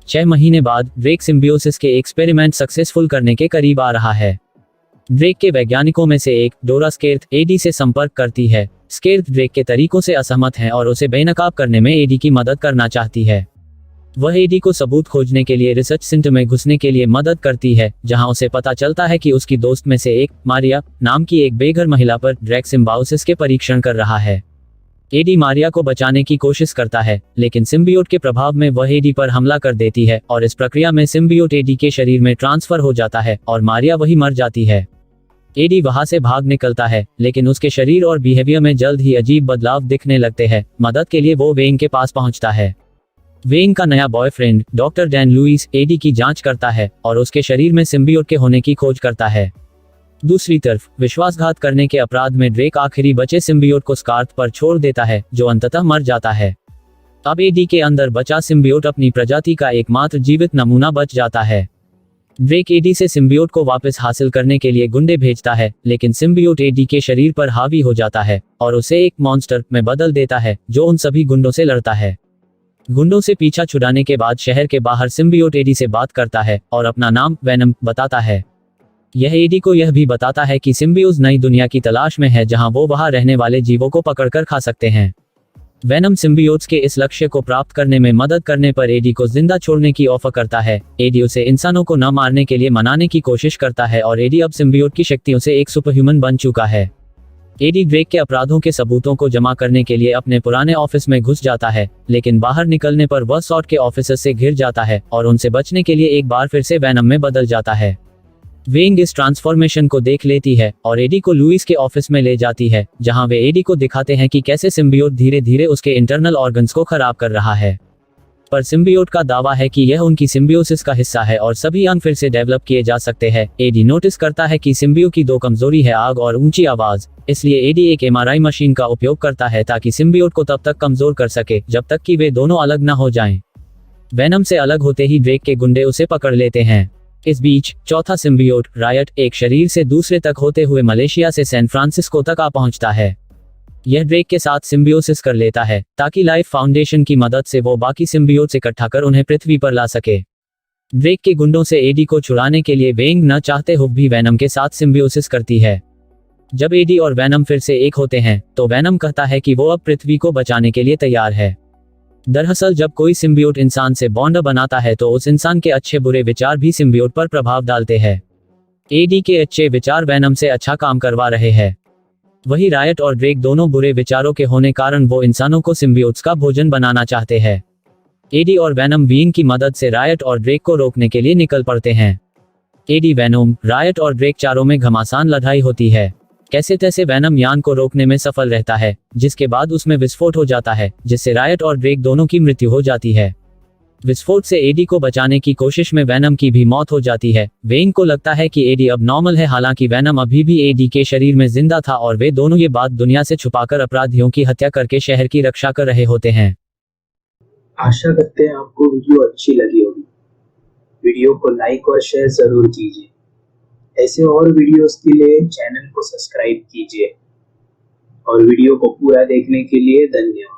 6 महीने बाद ड्रेक सिम्बियोसिस के एक्सपेरिमेंट सक्सेसफुल करने के करीब आ रहा है। ड्रेक के वैज्ञानिकों में से एक, डोरा स्केर्थ, एडी से संपर्क करती है। स्केर्थ ड्रेक के तरीकों से असहमत है और उसे बेनकाब करने में एडी की मदद करना चाहती है। वह एडी को सबूत खोजने के लिए रिसर्च सेंटर में घुसने के लिए मदद करती है, जहां उसे पता चलता है कि उसकी दोस्त में से एक, मारिया नाम की एक बेघर महिला पर ड्रेक सिम्बायोसिस के परीक्षण कर रहा है। एडी मारिया को बचाने की कोशिश करता है, लेकिन सिम्बियोट के प्रभाव में वह एडी पर हमला कर देती है और इस प्रक्रिया में सिम्बियोट एडी के शरीर में ट्रांसफर हो जाता है और मारिया वही मर जाती है। एडी वहां से भाग निकलता है, लेकिन उसके शरीर और बिहेवियर में जल्द ही अजीब बदलाव दिखने लगते हैं। मदद के लिए वो वेंग के पास पहुंचता है। वेंग का नया boyfriend doctor Dan Lewis Eddie की जांच करता है और उसके शरीर में सिम्बियोट के होने की खोज करता है। दूसरी तरफ विश्वासघात करने के अपराध में ड्रेक आखिरी बचे सिम्बियोट को स्कार्थ पर छोड़ देता है, जो अंततः मर जाता है। अब एडी के अंदर बचा सिम्बियोट अपनी प्रजाति का एकमात्र जीवित नमूना बच जाता है। ड्रेक एडी से सिम्बियोट को वापस हासिल करने के लिए गुंडे भेजता है, लेकिन सिम्बियोट एडी के शरीर पर हावी हो जाता है और उसे एक मॉन्स्टर में बदल देता है, जो उन सभी गुंडों से लड़ता है। गुंडों से पीछा छुड़ाने के बाद शहर के बाहर सिम्बियोट एडी से बात करता है और अपना नाम वेनम बताता है। यह एडी को यह भी बताता है कि सिम्बियोज नई दुनिया की तलाश में है, जहां वो वहां रहने वाले जीवों को पकड़कर खा सकते हैं। वेनम सिम्बियोट्स के इस लक्ष्य को प्राप्त करने में मदद करने पर एडी को जिंदा छोड़ने की ऑफर करता है। एडी उसे इंसानों को न मारने के लिए मनाने की कोशिश करता है और एडी अब सिम्बियोट की शक्तियों से एक सुपरह्यूमन बन चुका है। एडी ड्रेक के अपराधों के सबूतों को जमा करने के लिए अपने पुराने ऑफिस में घुस जाता है, लेकिन बाहर निकलने पर वह सॉर्ट के ऑफिसर्स से घिर जाता है और उनसे बचने के लिए एक बार फिर से वेनम में बदल जाता है। वेंग इस ट्रांसफॉर्मेशन को देख लेती है और एडी को लुइस के ऑफिस में ले जाती है, जहां वे एडी को दिखाते हैं कि कैसे सिम्बियोट धीरे धीरे उसके इंटरनल ऑर्गन्स को खराब कर रहा है। पर सिम्बियोट का दावा है कि यह उनकी सिम्बियोसिस का हिस्सा है और सभी अंग फिर से डेवलप किए जा सकते हैं। एडी नोटिस करता है कि सिम्बियो की दो कमजोरी है, आग और ऊंची आवाज, इसलिए एडी एक एमआरआई मशीन का उपयोग करता है ताकि सिम्बियोट को तब तक कमजोर कर सके जब तक कि वे दोनों अलग न हो जाएं। वेनम से अलग होते ही ड्रेक के गुंडे उसे पकड़ लेते हैं। इस बीच चौथा सिम्बियोट रायट एक शरीर से दूसरे तक होते हुए मलेशिया से सैन फ्रांसिस्को तक आ पहुंचता है। यह ड्रेक के साथ सिम्बियोसिस कर लेता है ताकि लाइफ फाउंडेशन की मदद से वो बाकी सिम्बियोट्स इकट्ठा कर उन्हें पृथ्वी पर ला सके। ड्रेक के गुंडों से एडी को छुड़ाने के लिए वेंग न चाहते हुए भी वेनम के साथ सिम्बियोसिस करती है। जब एडी और वेनम फिर से एक होते हैं तो वेनम कहता है कि वो अब पृथ्वी को बचाने के लिए तैयार है। दरअसल जब कोई सिम्बियोट इंसान से बॉन्ड बनाता है तो उस इंसान के अच्छे बुरे विचार भी सिम्बियोट पर प्रभाव डालते हैं। एडी के अच्छे विचार वेनम से अच्छा काम करवा रहे हैं। वही रायट और ड्रेक दोनों बुरे विचारों के होने कारण वो इंसानों को सिम्बियोट्स का भोजन बनाना चाहते हैं। एडी और वेनम बीन की मदद से रायट और ड्रेक को रोकने के लिए निकल पड़ते हैं। एडी, वेनम, रायट और ड्रेक चारों में घमासान लड़ाई होती है। कैसे तैसे वेनम यान को रोकने में सफल रहता है, जिसके बाद उसमें विस्फोट हो जाता है जिससे रायट और ड्रेक दोनों की मृत्यु हो जाती है। विस्फोट से एडी को बचाने की कोशिश में वेनम की भी मौत हो जाती है। वेंग को लगता है कि एडी अब नॉर्मल है, हालांकि वेनम अभी भी एडी के शरीर में जिंदा था और वे दोनों ये बात दुनिया से छुपाकर अपराधियों की हत्या करके शहर की रक्षा कर रहे होते हैं। आशा करते हैं आपको वीडियो अच्छी लगी होगी। वीडियो को लाइक और शेयर जरूर कीजिए। ऐसे और वीडियोस के लिए चैनल को सब्सक्राइब कीजिए और वीडियो को पूरा देखने के लिए धन्यवाद।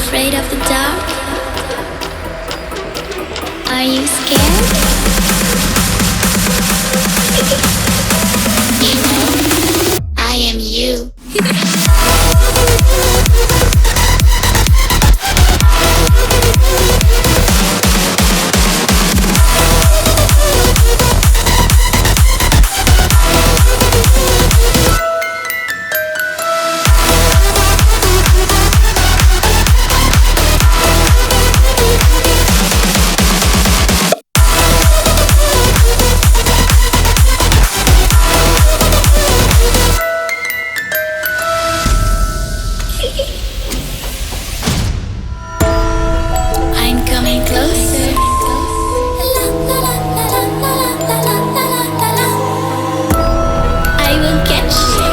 Afraid of the dark? Are you scared? You know, I am you. I'm coming closer. I will catch you.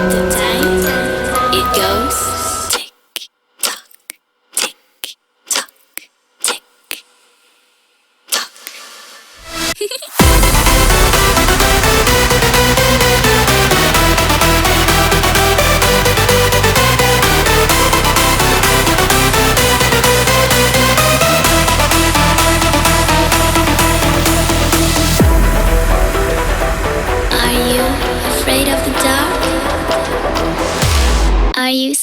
The time it goes tick tock, tick tock, tick tock. Are you afraid of the dark? Are you